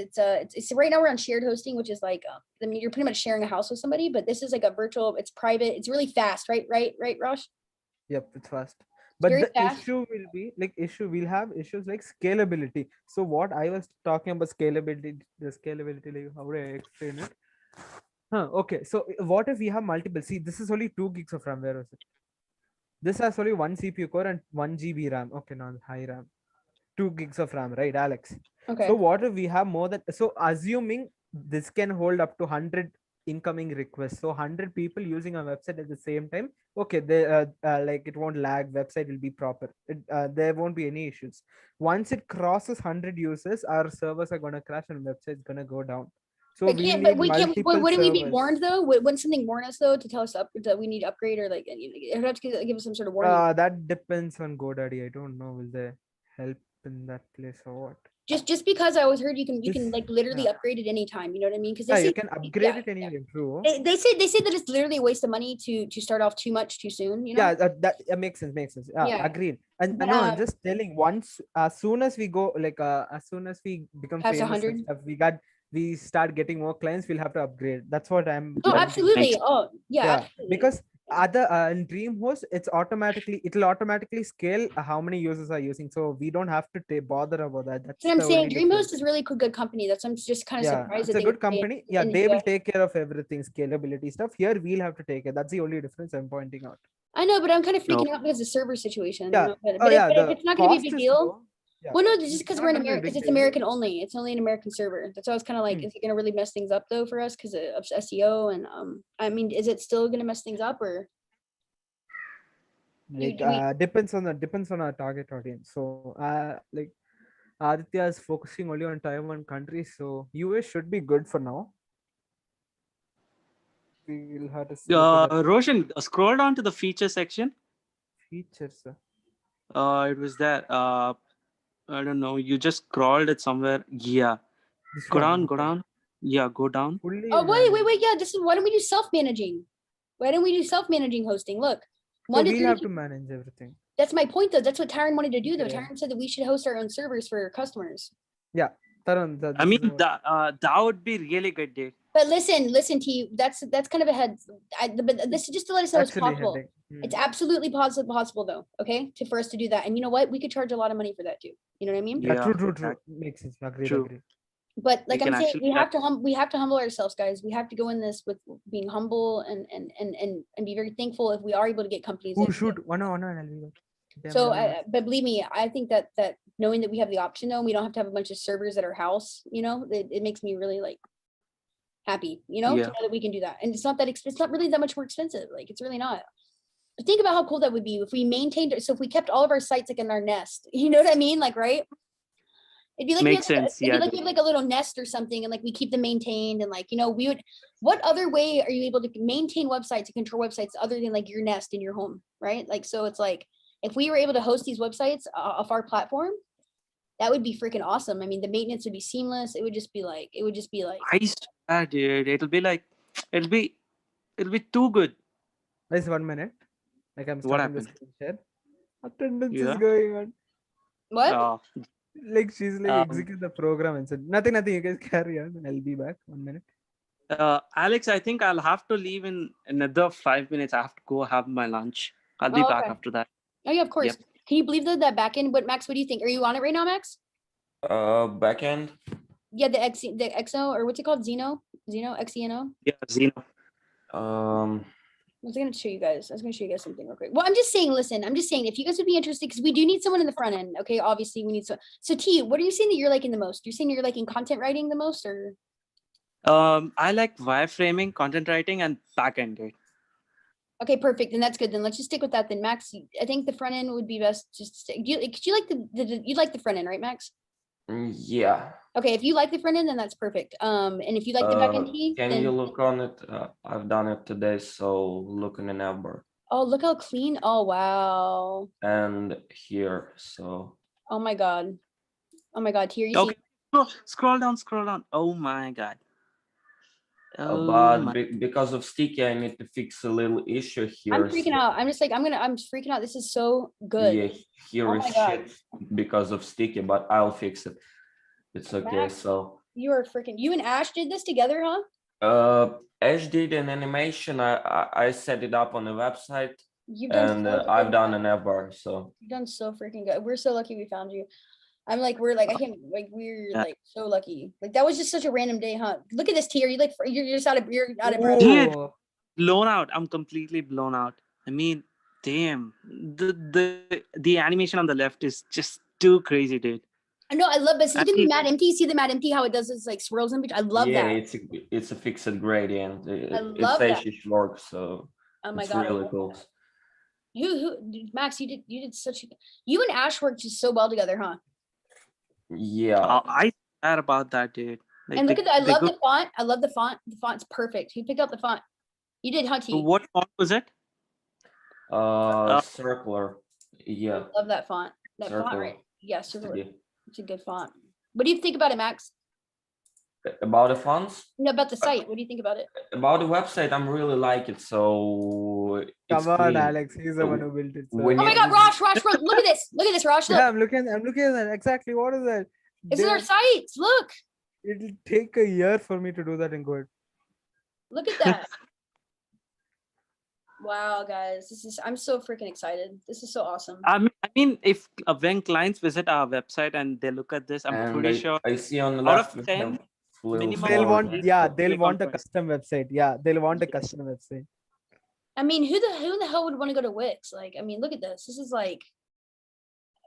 right now we're on shared hosting, which is like, I mean, you're pretty much sharing a house with somebody, but this is like a virtual, it's private. It's really fast, right, Rosh? Yep, it's fast. But very the fast. issue will be like we'll have issues like scalability. So what I was talking about scalability, like how do I explain it? Okay, so what if we have multiple? See, this is only 2 gigs of RAM. Where was it? This has only 1 CPU core and 1 GB RAM. Okay, now high RAM. 2 gigs of RAM, right, Alex? Okay. So what if we have more than, so assuming this can hold up to 100 incoming requests, so 100 people using a website at the same time, okay, they like it won't lag, website will be proper, there won't be any issues. Once it crosses 100 users, our servers are going to crash and website's going to go down. So Wouldn't we be servers. warned though? Wouldn't something warn us though to tell us that we need to upgrade, or like it would have to give us some sort of warning? That depends on GoDaddy. I don't know, will they help in that place or what? Just because I always heard you can like literally yeah. upgrade it anytime. You know what I mean? Because Yeah, you can upgrade it anyway. True. They say that it's literally a waste of money to start off too much too soon. You know? Yeah, that makes sense. Yeah. Agreed. And But, no, I'm just telling. Once, as soon as we go, like, as soon as we become Past famous, 100? and stuff, we start getting more clients. We'll have to upgrade. That's what I'm. Oh, trying to absolutely. say. Oh, yeah. Yeah, Absolutely. because Other in DreamHost, it'll automatically scale how many users are using, so we don't have to bother about that. That's So I'm the saying only difference. DreamHost is really good company. That's I'm just kind of Yeah, surprised it's that a they good would stay company. Yeah, in the they will US. take care of everything, scalability stuff. Here we'll have to take it. That's the only difference I'm pointing out. I know, but I'm kind of No. freaking out because of the server situation. Yeah. But, Oh if, yeah, but if the it's not going to be a cost big is deal, low. Yeah. well, no, just because Not we're in gonna be a America, big because it's deal. American only. It's only an American server. That's why I was kind of like, Hmm. is it going to really mess things up though for us because of SEO? And I mean, is it still going to mess things up or? Like do we- depends on our target audience. So like Aditya is focusing only on Taiwan countries, so US should be good for now. We will have to look at the Roshan, scroll down to the feature section. features. It was there. I don't know. You just scrolled it somewhere. Yeah. This Go one, down. Go okay. down. Yeah. Go down. Fully Oh, wait. managed. Yeah, this is, why don't we do self-managing? Why don't we do self-managing hosting? Look, So one to we'll three. have to manage everything. That's my point though. That's what Tyron wanted to do though. Okay. Tyron said that we should host our own servers for customers. Tarun, I mean, that would be really good, dude. But listen to you. That's kind of a head. But this is just to let us know it's actually possible. heading. Hmm. It's absolutely possible though. Okay, for us to do that. And you know what? We could charge a lot of money for that too. You know what I mean? Yeah, Yeah, true. exactly. Makes sense. Agreed, True. agreed. But like We I'm can saying, actually we have to humble ourselves, guys. We have to go in this with being humble and be very thankful if we are able to get companies. Oh like shoot, one I'll be back. Damn, So, I'll be back. but believe me, I think that knowing that we have the option though, we don't have to have a bunch of servers at our house. You know, it makes me really like happy. You know, to Yeah. know that we can do that, and it's not that it's not really that much more expensive. Like it's really not. But think about how cool that would be if we maintained. So if we kept all of our sites like in our nest, you know what I mean? Like right. It'd be like Makes we have, sense, it'd be yeah, like we have like a little nest or something, and like we keep them maintained, and like we would. What other way are you able to maintain websites to control websites other than like your nest in your home, right? Like so, it's like if we were able to host these websites off our platform, that would be freaking awesome. I mean, the maintenance would be seamless. It would just be like I swear, dude. It'll be too good. Just 1 minute. Like I'm What starting the happened? screen share. Attendance Yeah. is going on. what? Like she's like Um, execute the program and said nothing. You guys carry on. I'll be back 1 minute. Alex, I think I'll have to leave in another 5 minutes. I have to go have my lunch. I'll be Oh, back okay. after that. Oh yeah, of course. Yep. Can you believe that backend? What Max? What do you think? Are you on it right now, Max? Backend. Yeah, the XO or what's it called? Xeno, XENO. Yeah, Zeno. I was going to show you guys. I was going to show you guys something real quick. Well, I'm just saying, listen, I'm just saying if you guys would be interested, because we do need someone in the front end. Okay, obviously we need so T, what are you saying that you're liking the most? You're saying you're liking content writing the most, or I like wireframing, content writing, and backend, dude. okay, perfect. Then that's good. Then let's just stick with that. Then Max, I think the front end would be best. Just stick. Could you like you like the front end, right, Max? Yeah. Okay, if you like the front end, then that's perfect. And if you like the back end, T, Can then you look on it? I've done it today, so look in the navbar oh, look how clean. Oh wow. and here. So Oh my god. Oh my god, T, are you Okay. seeing? Scroll down. Oh my god. Oh but my. because of sticky, I need to fix a little issue here. I'm freaking so- out. I'm just like I'm freaking out. This is so good. Yeah, here Oh is my God. shit because of sticky, but I'll fix it. It's okay. Max, So You are freaking. You and Ash did this together, huh? Ash did an animation. I set it up on the website, You've done. and so I've freaking done good. an navbar. So You've done so freaking good. We're so lucky we found you. I'm like we're like I can't like we're Yeah. like so lucky. Like that was just such a random day, huh? Look at this T. Are you like you're just out of breath. Dude. Oh, Blown out. I'm completely blown out. I mean, damn. The animation on the left is just too crazy, dude. I know I love this. Look at the Actually- Mad Empty. See the Mad Empty how it does this like swirls in between. I love yeah, that. it's a fixed gradient. love It's that. Ash's work, so Oh my it's god. I really love cool. that. Max, you did such you and Ash worked just so well together, huh? Yeah. I sad about that, dude. Like, And look at that. I love go- the font. I love the font. The font's perfect. Who picked out the font? You did, huh, T? What font was it? Circular. Yeah. Love that font. That font, Circle. right? Yeah, circular. Yeah. It's a good font. What do you think about it, Max? About the fonts, No, about the site. What do you think about it? about the website, I'm really like it. So it's come on, clean. Alex. He's the one who built it. So. When Oh my you- God, Rosh, look at this. Look at this, Rosh. Look. Yeah, I'm looking at that. Exactly. What is that? This is our site. Look. It'll take a year for me to do that in Code. Look at that. Wow, guys, I'm so freaking excited. This is so awesome. I mean, if when clients visit our website and they look at this, I'm And pretty sure I see on the out left of we 10, have Flil minimum They'll of Ford. want, eight yeah, will they'll click on want a Wix. custom website. Yeah, they'll want a custom website. I mean, who the hell would want to go to Wix? Like, I mean, look at this. This is like,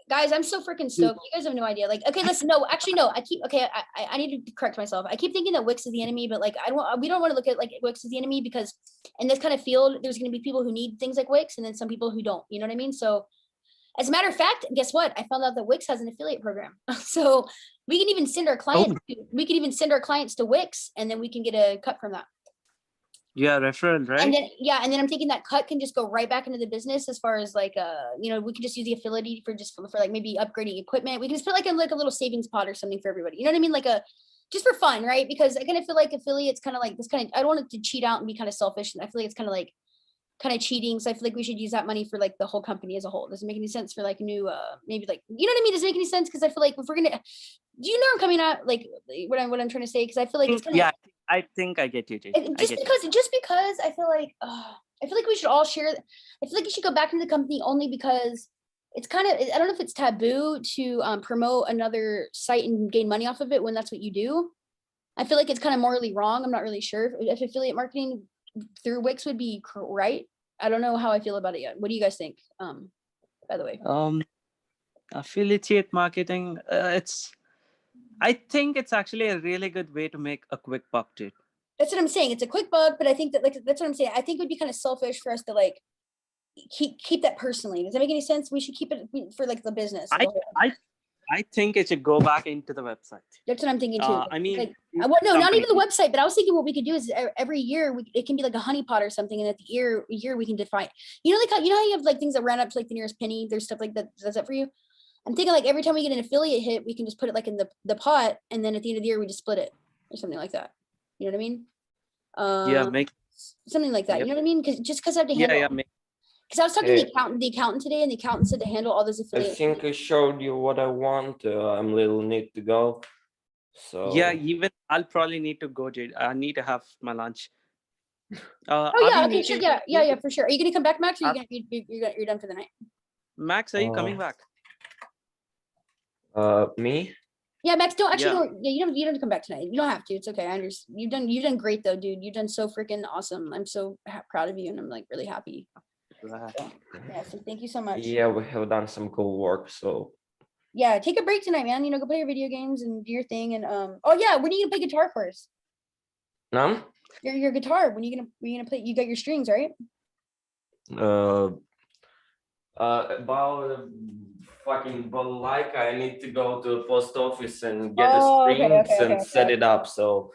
guys, I'm so freaking stoked. You guys have no idea. Like, okay, listen, no, actually, no. I need to correct myself. I keep thinking that Wix is the enemy, but like, we don't want to look at like Wix as the enemy, because in this kind of field, there's going to be people who need things like Wix, and then some people who don't. You know what I mean? So, as a matter of fact, guess what? I found out that Wix has an affiliate program, so we can even send our clients. We can even send our clients to Wix, and then we can get a cut from that. Yeah, referral, And right? then and then I'm thinking that cut can just go right back into the business, as far as like we can just use the affiliate for like maybe upgrading equipment. We can just put like a little savings pot or something for everybody. You know what I mean? Like just for fun, right? Because I kind of feel like affiliates kind of like this kind of, I don't want it to cheat out and be kind of selfish. And I feel like it's kind of cheating. So I feel like we should use that money for like the whole company as a whole. Does it make any sense for like new maybe like, you know what I mean? Does it make any sense? Because I feel like if we're gonna, do you know I'm coming at like what I'm trying to say? Because I feel like it's kind of, Yeah, I think I get you, Jay. just because I feel like we should all share. I feel like you should go back into the company only because it's kind of, I don't know if it's taboo to promote another site and gain money off of it when that's what you do. I feel like it's kind of morally wrong. I'm not really sure if affiliate marketing through Wix would be right. I don't know how I feel about it yet. What do you guys think? By the way. Affiliate marketing, I think it's actually a really good way to make a quick buck, dude. That's what I'm saying. It's a quick buck, but I think that, like, that's what I'm saying. I think it would be kind of selfish for us to like keep that personally. Does that make any sense? We should keep it for like the business. I think it should go back into the website. That's what I'm thinking too. I mean, like, well, no, not even the website, but I was thinking what we could do is every year it can be like a honeypot or something, and at the year we can define. You know, like how you have like things that round up to like the nearest penny. There's stuff like that. Does that for you? I'm thinking like every time we get an affiliate hit, we can just put it like in the pot, and then at the end of the year we just split it or something like that. You know what I mean? Yeah, make something like that. Yep. You know what I mean? Because I have to handle. Because I was talking to the accountant today, and the accountant said to handle all those I affiliates. think I showed you what I want. I'm little need to go. So yeah, even I'll probably need to go, Jade. I need to have my lunch. Oh yeah, okay, sure, yeah, for sure. Are you gonna come back, Max, or you're done for the night? Max, are you coming back? Me? Yeah, Max, don't actually you don't have to come back tonight. You don't have to. It's okay. I understand. You've done great though, dude. You've done so freaking awesome. I'm so proud of you, and I'm like really happy. Yeah, so thank you so much. Yeah, we have done some cool work. So yeah, take a break tonight, man. You know, go play your video games and do your thing. And oh yeah, when are you gonna play guitar first? none? Your guitar. When are you gonna play? You got your strings, right? About fucking balalaika, I need to go to the post office and get the okay, strings okay. and set it up. So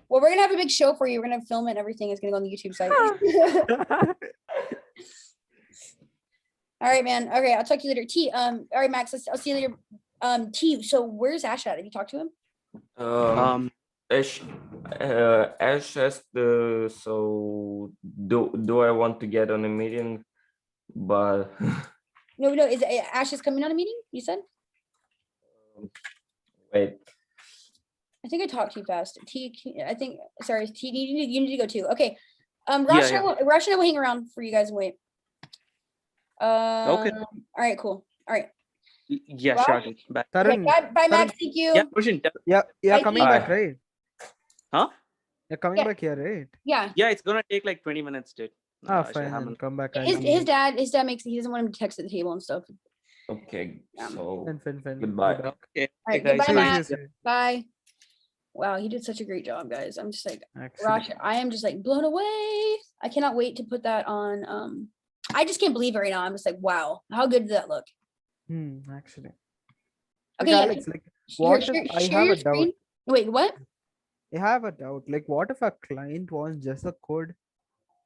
Well, we're gonna have a big show for you. We're gonna film it and everything. It's gonna go on the YouTube site. All right, man. Okay, I'll talk to you later. T, all right, Max, I'll see you later. T, so where's Ash at? Have you talked to him? Ash has the, so do I want to get on a meeting? But No, is Ash is coming on a meeting, you said? wait, I think I talked too fast. T, I think, sorry, T, you need to go too. Okay. Rosh and I will hang around for you guys and wait. Okay. All right, cool. All right. Yeah, Rosh? sure. Bye. Tarun, Bye, Max. Thank you. Yeah, Roshan, yeah, Bye, coming T. back, right? Huh? You're coming Yeah. back here, right? Yeah. Yeah, it's gonna take like 20 minutes, dude. Ah, I should fine. have Then an- come back. His dad he doesn't want him to text at the table and stuff. okay, so Fine. goodbye. Good luck. Okay, All right, guys. goodbye, See you, Matt. see you. Bye. Wow, he did such a great job, guys. I'm just like, Actually, Rosh, I am just like blown away. I cannot wait to put that on. I just can't believe it right now. I'm just like, wow, how good did that look? actually. Okay, Like, yeah, Alex, like, what if I share have your a doubt? screen. Wait, what? I have a doubt. Like, what if a client wants just a code?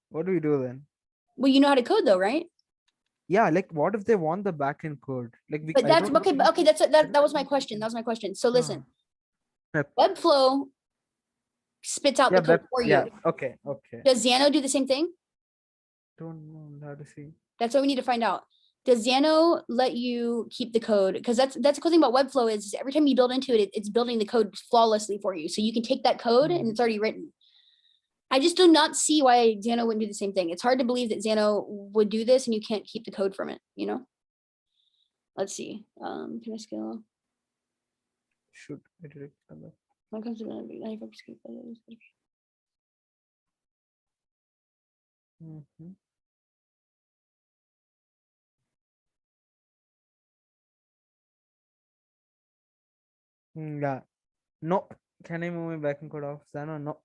What do we do then? Well, you know how to code though, right? Yeah, like, what if they want the backend code? Like, But I that's don't okay. know. Okay, that was my question. That was my question. So listen, Yep. Webflow spits out Yeah, the code that, for you. yeah. Okay. Does Xano do the same thing? Don't know how to see. That's what we need to find out. Does Xano let you keep the code? Because that's the cool thing about Webflow is every time you build into it, it's building the code flawlessly for you. So you can take that code and it's already written. I just do not see why Xano wouldn't do the same thing. It's hard to believe that Xano would do this and you can't keep the code from it, you know? Let's see. Can I scale? Should iterate on that. When it comes to 95%. Mhm. Yeah. No. Can I move my backend code off Xano? No.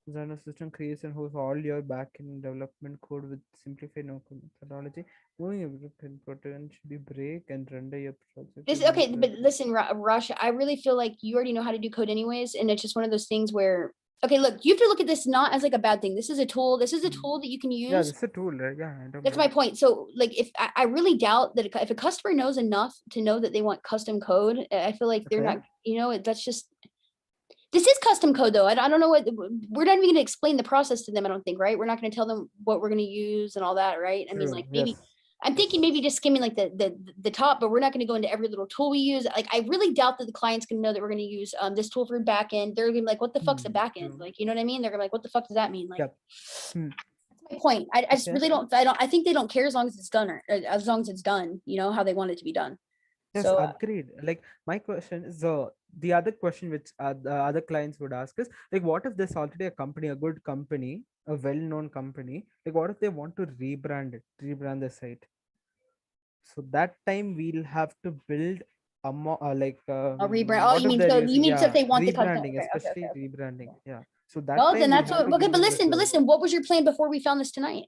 Xano system creates and hosts all your backend development code with simplified no-code methodology. Moving a can potentially break and render your project. This with okay, no but code. listen, Rush, I really feel like you already know how to do code anyways, and it's just one of those things where okay, look, you have to look at this not as like a bad thing. This is a tool. This is a Mm. tool that you can Yeah, use. this is a tool, right? Yeah, I don't That's know. my point. So, like, if I really doubt that if a customer knows enough to know that they want custom code, I feel like they're Okay. not. You know, that's just. This is custom code, though. I don't know what we're not even going to explain the process to them. I don't think, right? We're not going to tell them what we're going to use and all that, right? I mean, True, like maybe yes. I'm thinking maybe just skimming like the top, but we're not going to go into every little tool we use. Like, I really doubt that the client's going to know that we're going to use this tool for backend. They're going to be like, "What the fuck's a backend?" True. Like, you know what I mean? They're gonna be like, "What the fuck does that mean?" Like, Yep. Hmm. that's my point. I just Okay. really don't. I think they don't care as long as it's done, or as long as it's done. You know how they want it to be done. Yes, So agreed. Like my question is the other question which the other clients would ask is like, what if there's already a company, a good company, a well-known company? Like, what if they want to rebrand the site? So that time we'll have to build a like a rebrand. Oh, what you if mean they're so? using, You mean so if yeah, they want the content? rebranding, Okay, okay, especially okay. rebranding. Yeah. So that Well, time then we'll that's have what. to Okay, give but them the listen, tool. what was your plan before we found this tonight?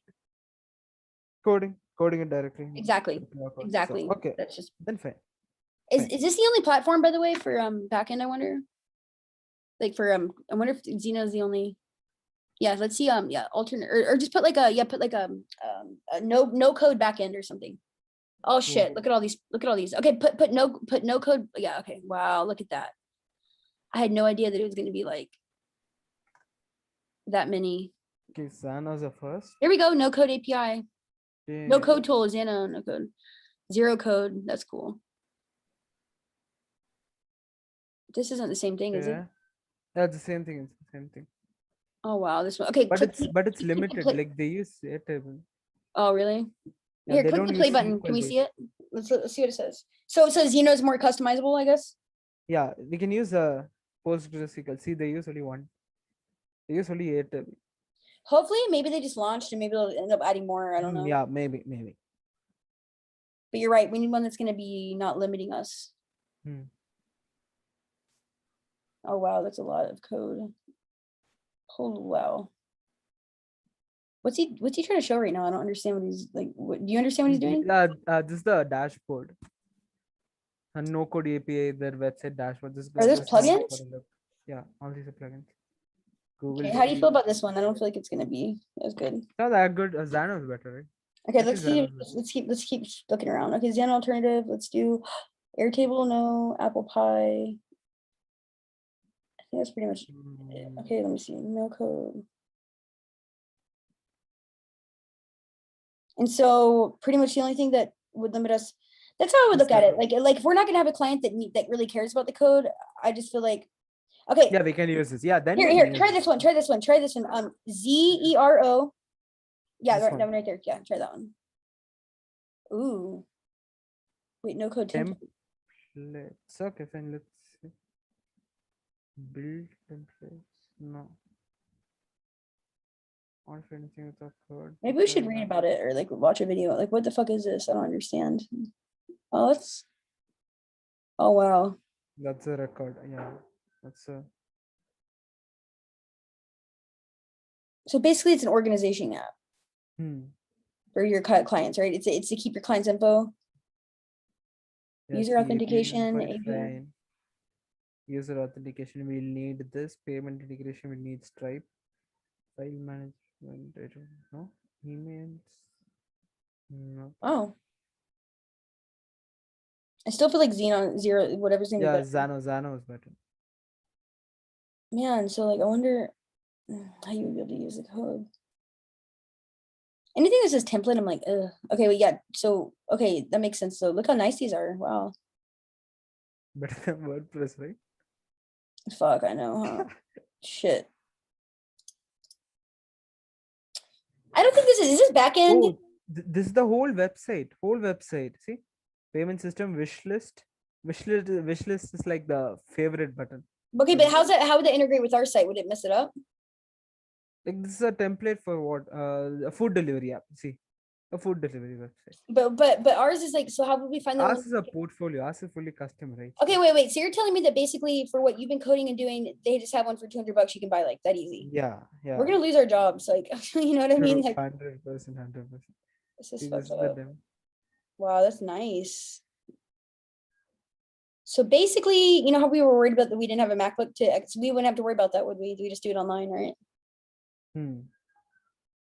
Coding it directly. Exactly. with no code. So, Exactly. okay, That's just. then fine. Is Fine. is this the only platform, by the way, for backend? I wonder. Like for I wonder if Xeno is the only. Yeah, let's see. Yeah, alternate or just put like a no code backend or something. Oh shit! Look at all these. Look at all these. Okay, put no code. Yeah. Okay. Wow. Look at that. I had no idea that it was going to be like that many. Okay, Xano's the first. Here we go. No code API. No Okay. code tool. Xano. No code. Zero code. That's cool. This isn't the same thing, is it? Yeah, that's the same thing. It's the same thing. Oh wow. This one. Okay. But click it's click the limited. play- Like they use Airtable. Oh really? Yeah, Here, they click don't the play use button. SQL Can we based. see it? Let's see what it says. So it says Xeno is more customizable, I guess. Yeah, we can use a PostgreSQL. See, they use only one. They use only Airtable. Hopefully, maybe they just launched and maybe they'll end up adding more. I don't know. Yeah, maybe. But you're right. We need one that's going to be not limiting us. Hmm. Oh wow, that's a lot of code. Oh wow. What's he trying to show right now? I don't understand what he's like. What, do you understand what he's doing? This is the dashboard. A no code API, their website dashboard. Are those just how plugins? it's gonna look. Yeah, all these are plugins. Google. Okay, how do you Sheet. feel about this one? I don't feel like it's going to be as good. Not that good. Xano is better, right? Okay, Actually, let's Xano is let's keep looking around. Okay, Xano alternative. Let's do Airtable. No, Apple Pie. I think that's pretty much it. Mm, Okay, let me see. No code. And so pretty much the only thing that would limit us, that's how I would look at it. Like if we're not gonna have a client that really cares about the code, I just feel like, okay, Yeah, we can use this. Yeah, then we here, can try use this one. Zero. Yeah, This right, one. that one right there. Yeah, try that one. Ooh. Wait, no code template. Templates. Okay, fine. Let's see. Build templates. No. Not for anything with a code. Maybe we should read about it or like watch a video. Like, what the fuck is this? I don't understand. Oh, it's. Oh wow. That's a record. Yeah, that's a. So basically, it's an organization app for your clients, right? It's to keep your clients' info. Yes, User the authentication, API, API. fine. User authentication, we'll need this. Payment integration, we need Stripe. File management, I don't know. Emails. No. Oh. I still feel like Zero, whatever's gonna be Yeah, better. Xano is better. Man, so like I wonder how you would be able to use the code. Anything that says template, I'm like, ugh. Okay, well, yeah. So okay, that makes sense. So look how nice these are. Wow. Better than WordPress, right? Fuck, I know, huh? Shit. I don't think is this back end? Oh, this is the whole website. Whole website. See, payment system wish list. Wish list is like the favorite button. Okay, but how would that integrate with our site? Would it mess it up? Like this is a template for what? A food delivery app. See, a food delivery website. But ours is like, so how would we find the Ours link? is a portfolio. Ours is fully custom, right? Okay, wait. So you're telling me that basically for what you've been coding and doing, they just have one for $200 you can buy like that easy. Yeah, yeah. We're gonna lose our jobs, like you know what I mean? Like 100%, 100%. this is See, fucked this is the up. demo. Wow, that's nice. So basically, you know how we were worried about that we didn't have a MacBook we wouldn't have to worry about that, would we? We just do it online, right?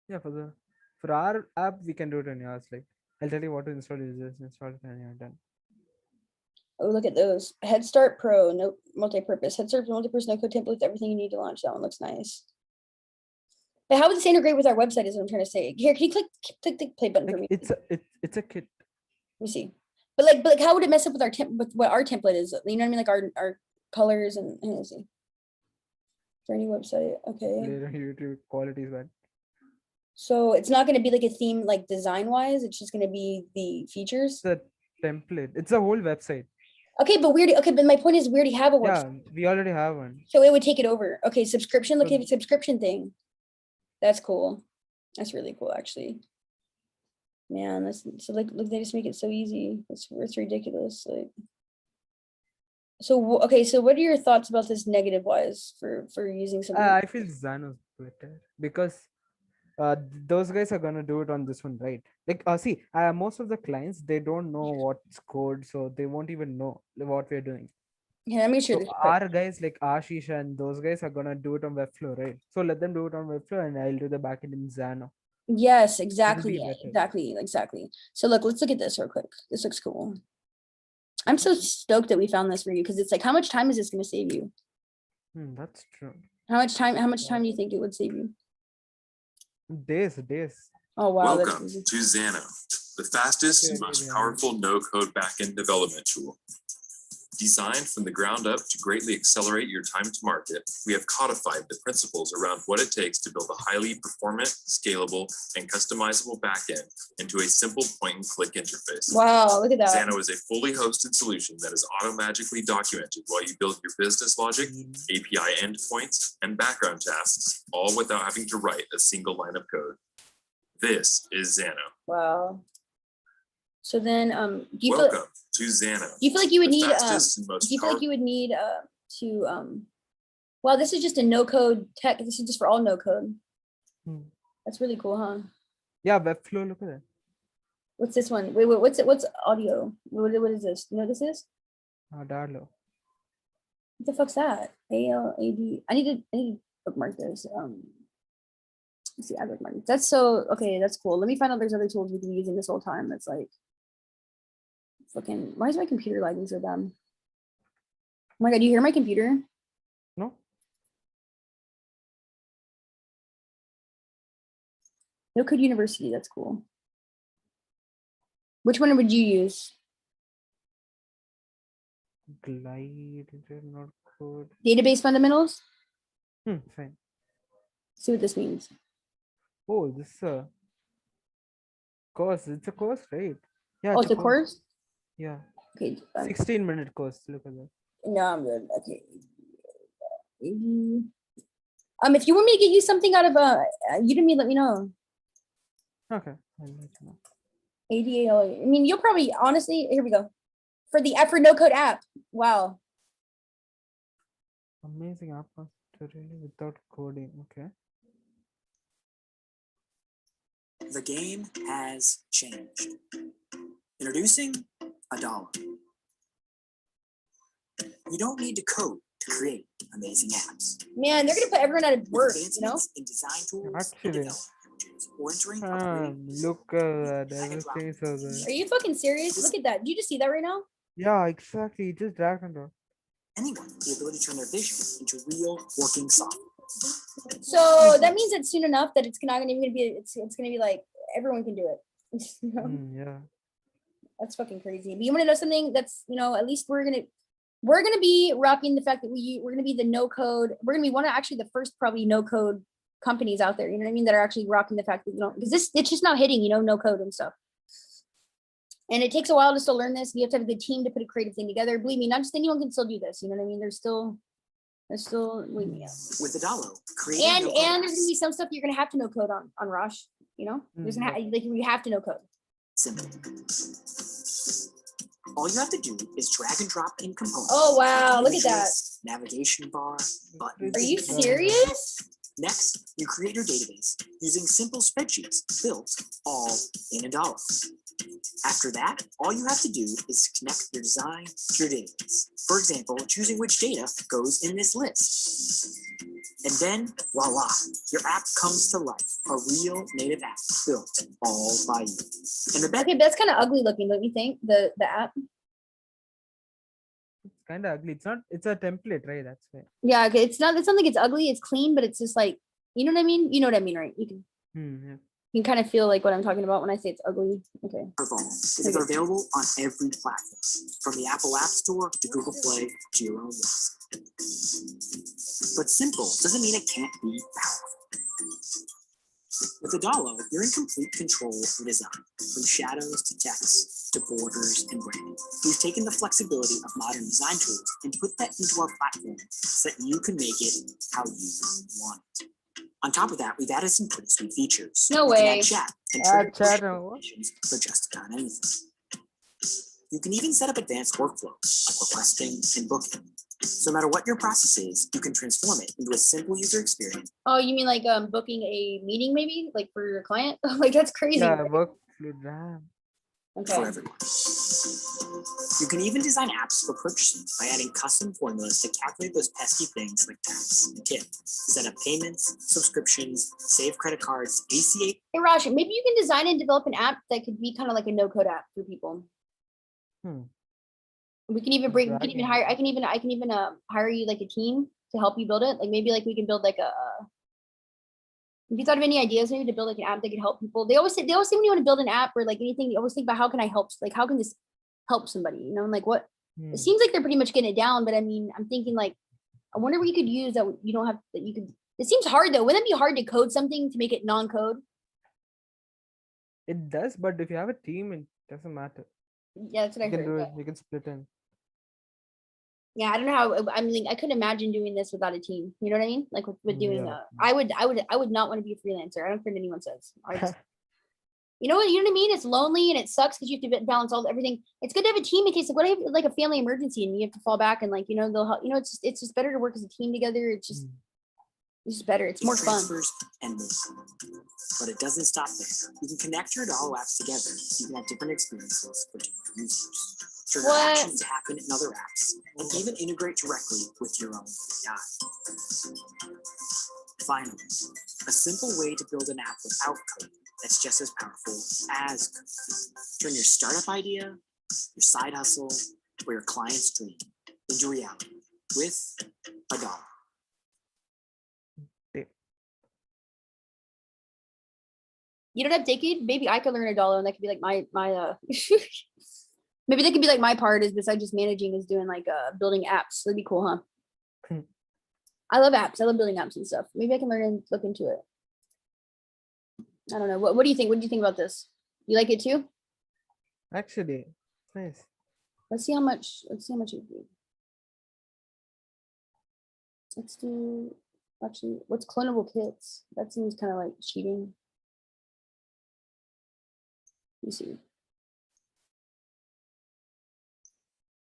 Yeah, for our app, we can do it in yours. Like, I'll tell you what to install. You just install it and you're done. Oh, look at those. Head Start Pro, no multi-purpose. Head Start multi-purpose, no code templates, everything you need to launch. That one looks nice. But how would this integrate with our website is what I'm trying to say. Here, can you click the play button for Like, me? it's a kit. Let me see. But like how would it mess up with our with what our template is? You know what I mean? Like our colors and let me see. For any website. Okay. Later, YouTube quality is bad. So it's not gonna be like a theme like design wise, it's just gonna be the features. It's a template. It's a whole website. Okay, but but my point is we already have a website. Yeah, we already have one. So it would take it over. Okay, subscription. Look So- at the subscription thing. That's cool. That's really cool, actually. Man, that's so like look, they just make it so easy. It's ridiculous. Like, so okay, so what are your thoughts about this negative wise for using something? I feel Xano's better because those guys are gonna do it on this one, right? Like, see, most of the clients they don't know what's code, so they won't even know what we're doing. Yeah, let me show So this. our guys like Ashish and those guys are gonna do it on Webflow, right? So let them do it on Webflow, and I'll do the backend in Xano. Yes, exactly. better. Exactly. So let's look at this real quick. This looks cool. I'm so stoked that we found this for you because it's like, how much time is this going to save you? That's true. How much time do you think it would save you? Days. Oh wow, that's Welcome easy. to Xano, the fastest and Okay, most yeah. powerful no-code backend development tool. Designed from the ground up to greatly accelerate your time to market, we have codified the principles around what it takes to build a highly performant, scalable, and customizable backend into a simple point-and-click interface. Wow, look at that. Xano is a fully hosted solution that is auto-magically documented while you build your business logic, API endpoints, and background tasks, all without having to write a single line of code. This is Xano. Wow. So then, do you Welcome to Xano. do you feel like you would the need fastest and most do you feel like powerful- you would need to well, this is just a no code tech. This is just for all no code. That's really cool, huh? Yeah, Webflow. Look at that. What's this one? Wait, what's it? What's audio? What is this? You know what this is? Darlo. What the fuck's that? ALAD. I need to bookmark this. Let's see, I bookmark it. That's so okay. That's cool. Let me find out there's other tools we can be using this whole time. That's like fucking. Why is my computer lagging so dumb? Oh my god, do you hear my computer? No. No Code University. That's cool. Which one would you use? Glide, not code. Database fundamentals. Fine. See what this means. Oh, this is a course. It's a course, right? Yeah. Oh, it's a course. Yeah. Okay. 16-minute course. Look at that. No, I'm good. Okay. If you want me to get you something out of Udemy, let me know. Okay. I'll let you know. ADAL. I mean, you'll probably honestly. Here we go. For the for no code app. Wow. Amazing app really without coding. Okay. The game has changed. Introducing Adala. You don't need to code to create amazing apps. Man, they're gonna put everyone out of work. You know. Advancements in design tools, and Actually. development languages, or entering upgrades. Look at that. Everything is over there. Are you fucking serious? Look at that. Do you just see that right now? Yeah, exactly. Just drag and drop. Anyone with the ability to turn their vision into real working software. So that means that soon enough that it's not even gonna be. It's gonna be like everyone can do it. You know? Yeah. That's fucking crazy. But you want to know something? That's at least we're gonna be rocking the fact that we're gonna be the no code. We're gonna be actually the first probably no code companies out there, you know what I mean, that are actually rocking the fact that you don't, because it's just not hitting, no code and stuff. And it takes a while to still learn this. You have to have a good team to put a creative thing together. Believe me, not just anyone can still do this. You know what I mean? There's still, believe me. With Adalo, And there's gonna be some stuff you're gonna have to know code on Rosh. There's gonna you have to know code. simple. All you have to do is drag and drop in components. Oh wow, look at Image that. list, navigation bar, buttons. Are you serious? Next, you create your database using simple spreadsheets built all in Adalo. After that, all you have to do is connect your design to your database. For example, choosing which data goes in this list. And then, voila, your app comes to life. A real native app built all by you. And the best Okay, but that's kind of ugly looking, don't you think? The app. It's kind of ugly. It's a template, right? That's why. Yeah, okay. It's not like it's ugly. It's clean, but it's just like, you know what I mean. You know what I mean, right? Yeah. You can kind of feel like what I'm talking about when I say it's ugly. Okay. Evolve, because they're available on every platform, from the Apple App Store to Google Play to your own website. But simple doesn't mean it can't be powerful. With Adalo, you're in complete control of your design, from shadows to text to borders and branding. We've taken the flexibility of modern design tools and put that into our platform so that you can make it how you want it. On top of that, we've added some pretty sweet features. No You can way. add chat and Add trigger push chat, what? notifications for just about anything. You can even set up advanced workflows like requesting and booking. So no matter what your process is, you can transform it into a simple user experience Oh, you mean like booking a meeting maybe, like for your client? Like that's crazy. Yeah, workflow. Damn. for Okay. everyone. You can even design apps for purchasing by adding custom formulas to calculate those pesky things like tax and tip, set up payments, subscriptions, save credit cards, ACH. Hey Raj, maybe you can design and develop an app that could be kind of like a no-code app for people. We can even bring, we can even Dragging. hire, I can even hire you like a team to help you build it. Like maybe like we can build like a, have you thought of any ideas maybe to build like an app that could help people? They always say when you want to build an app or like anything, you always think about how can I help? Like, how can this help somebody? And like what, it seems like they're pretty much getting it down, but I mean, I'm thinking like, I wonder what you could use that you don't have, that you could, it seems hard though. Wouldn't it be hard to code something to make it non-code? It does, but if you have a team, it doesn't matter. Yeah, that's what I You can heard. do but- it. You can split in. Yeah, I don't know how. I mean, I couldn't imagine doing this without a team. You know what I mean? Like with doing. Yeah. I would not want to be a freelancer. I don't care what anyone says. I just, you know what I mean? It's lonely and it sucks because you have to balance everything. It's good to have a team in case like what if like a family emergency and you have to fall back and like they'll help. It's just better to work as a team together. It's just better. It's more fun. transfers, and more. But it doesn't stop there. You can connect your Adalo apps together. You can have different experiences for different users. Trigger What? actions to happen in other apps, and even integrate directly with your own API. Finally, a simple way to build an app without code that's just as powerful as code. Turn your startup idea, your side hustle, or your client's dream into reality with Adalo. You don't have Decade? Maybe I could learn $1 and that could be like my maybe that could be like my part is besides just managing is doing like building apps. That'd be cool, huh? I love apps. I love building apps and stuff. Maybe I can learn and look into it. I don't know. What do you think? What do you think about this? You like it too? Actually, it's nice. Let's see how much it would be. Let's do actually what's clonable kits? That seems kind of like cheating. You see.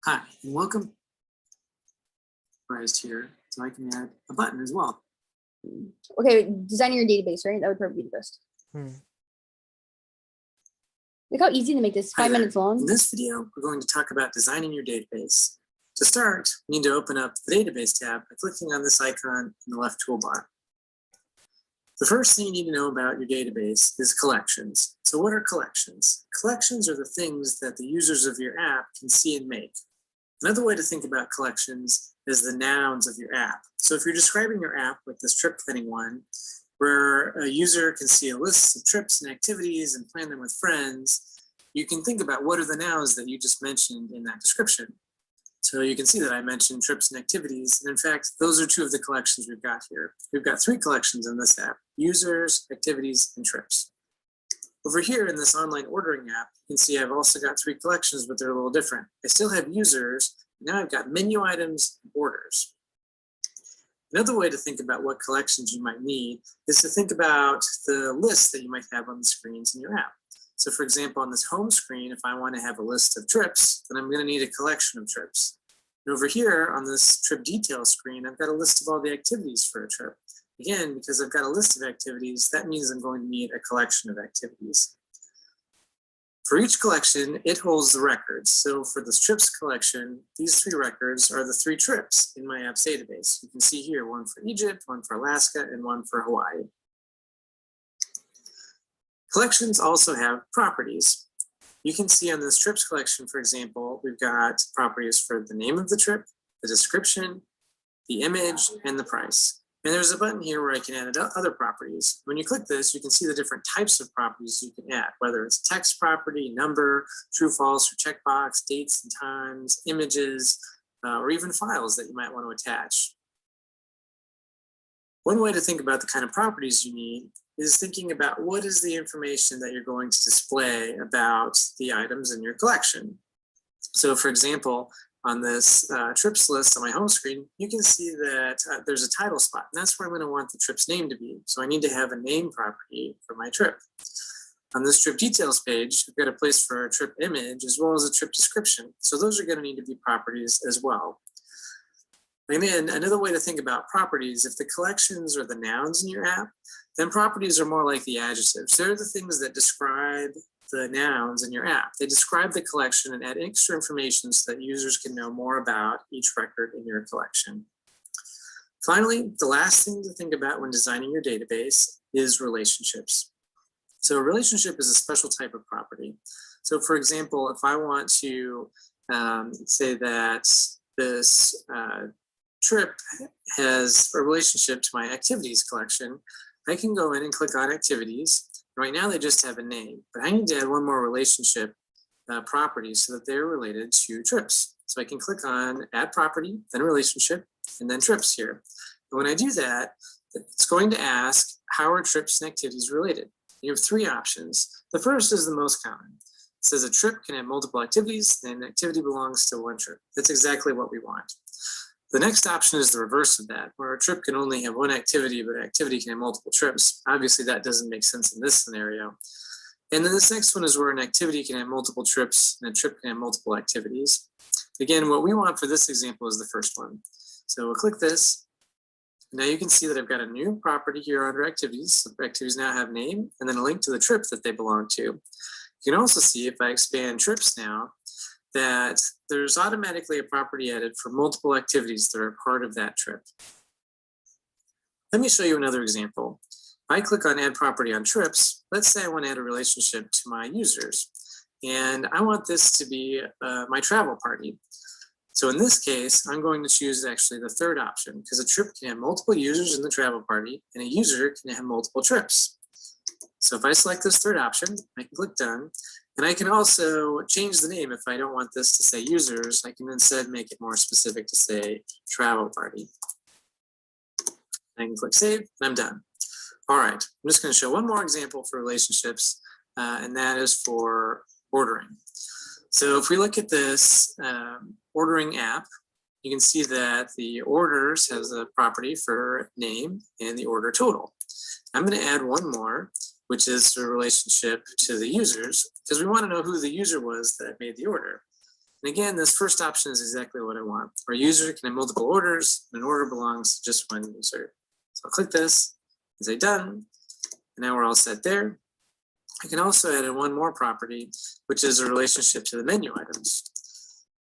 Hi, and welcome. Surprised here, so I can add a button as well. Okay, designing your database, right? That would probably be the best. Look how easy to make this. Hi 5 there. minutes long. In this video, we're going to talk about designing your database. To start, you need to open up the database tab by clicking on this icon in the left toolbar. The first thing you need to know about your database is collections. So what are collections? Collections are the things that the users of your app can see and make. Another way to think about collections is the nouns of your app. So if you're describing your app like this trip planning one, where a user can see a list of trips and activities and plan them with friends, you can think about what are the nouns that you just mentioned in that description. So you can see that I mentioned trips and activities. And in fact, those are two of the collections we've got here. We've got three collections in this app: users, activities, and trips. Over here in this online ordering app, you can see I've also got three collections, but they're a little different. I still have users. Now I've got menu items and orders. Another way to think about what collections you might need is to think about the lists that you might have on the screens in your app. So for example, on this home screen, if I want to have a list of trips, then I'm going to need a collection of trips. And over here on this trip details screen, I've got a list of all the activities for a trip. Again, because I've got a list of activities, that means I'm going to need a collection of activities. For each collection, it holds the records. So for this trips collection, these three records are the three trips in my app's database. You can see here one for Egypt, one for Alaska, and one for Hawaii. Collections also have properties. You can see on this trips collection, for example, we've got properties for the name of the trip, the description, the image, and the price. And there's a button here where I can add other properties. When you click this, you can see the different types of properties you can add, whether it's text property, number, true, false, or checkbox, dates and times, images, or even files that you might want to attach. One way to think about the kind of properties you need is thinking about what is the information that you're going to display about the items in your collection. So for example, on this trips list on my home screen, you can see that there's a title spot, and that's where I'm going to want the trip's name to be. So I need to have a name property for my trip. On this trip details page, I've got a place for a trip image as well as a trip description. So those are going to need to be properties as well. And then another way to think about properties, if the collections are the nouns in your app, then properties are more like the adjectives. They're the things that describe the nouns in your app. They describe the collection and add extra information so that users can know more about each record in your collection. Finally, the last thing to think about when designing your database is relationships. So a relationship is a special type of property. So for example, if I want to say that this trip has a relationship to my activities collection, I can go in and click on activities. Right now they just have a name, but I need to add one more relationship property so that they're related to trips. So I can click on add property, then relationship, and then trips here. And when I do that, it's going to ask how are trips and activities related. You have three options. The first is the most common. It says a trip can have multiple activities and an activity belongs to one trip. That's exactly what we want. The next option is the reverse of that, where a trip can only have one activity, but an activity can have multiple trips. Obviously, that doesn't make sense in this scenario. And then this next one is where an activity can have multiple trips and a trip can have multiple activities. Again, what we want for this example is the first one. So we'll click this. Now you can see that I've got a new property here under activities. So activities now have name and then a link to the trip that they belong to. You can also see if I expand trips now, that there's automatically a property added for multiple activities that are part of that trip. Let me show you another example. If I click on add property on trips, let's say I want to add a relationship to my users. And I want this to be my travel party. So in this case, I'm going to choose actually the third option because a trip can have multiple users in the travel party and a user can have multiple trips. So if I select this third option, I can click done. And I can also change the name if I don't want this to say users. I can instead make it more specific to say travel party. I can click save and I'm done. All right, I'm just going to show one more example for relationships, and that is for ordering. So if we look at this ordering app, you can see that the orders has a property for name and the order total. I'm going to add one more, which is a relationship to the users, because we want to know who the user was that made the order. And again, this first option is exactly what I want. Our user can have multiple orders, and an order belongs to just one user. So I'll click this and say done. And now we're all set there. I can also add in one more property, which is a relationship to the menu items.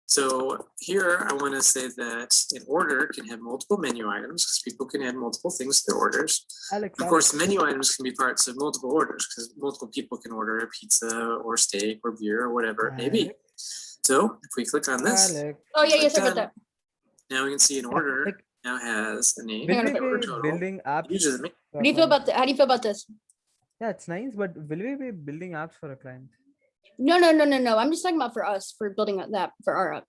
So here I want to say that an order can have multiple menu items because people can add multiple things to their orders. Alex, Of course, menu items can be parts of multiple orders because multiple people can order a pizza or steak or beer or whatever it may be. So if we click on this, Alex, Oh yeah, yes, I done. got that. Now we can see an order like, now has a name, Hang on a will an we order be total, building apps? user the for How do you feel clients? about how do you feel about this? Yeah, it's nice, but will we be building apps for a client? No. I'm just talking about for us, for building that for our app.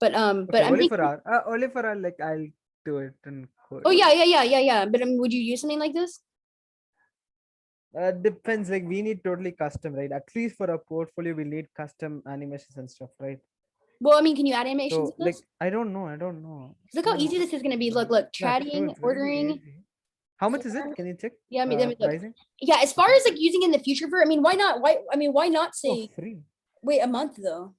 But I'm only thinking, only for our, like I'll do it in code. oh yeah. But would you use something like this? Depends, like we need totally custom, right? At least for a portfolio, we need custom animations and stuff, right? Well, I mean, can you add animations So to like this? I don't know. Look how easy this is gonna be. Look, Yeah, true, chatting, it's very ordering. easy. How much is it? Can you check? Yeah, I mean, look. Pricing? Yeah, as far as like using in the future for, I mean, why not? Why not Oh, say free. wait a month though?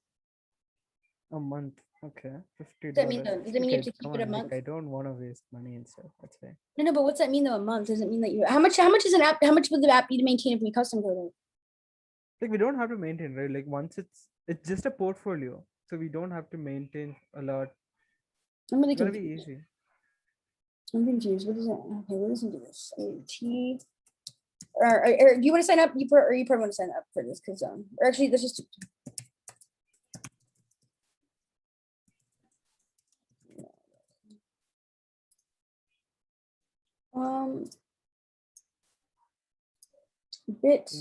A month. Okay. $50. Does that mean though? Does that mean you have to come keep it a on, like, month? I don't want to waste money and stuff. That's why. No, but what's that mean though? A month doesn't mean that you. How much is an app? How much would the app be to maintain if we custom code it? Like we don't have to maintain, right? Like once it's just a portfolio, so we don't have to maintain a lot. I'm really It's gonna be confused. easy. I'm confused. What is it? Okay, what does it do this? T. Or do you want to sign up? You probably want to sign up for this because or actually let's just. Bit.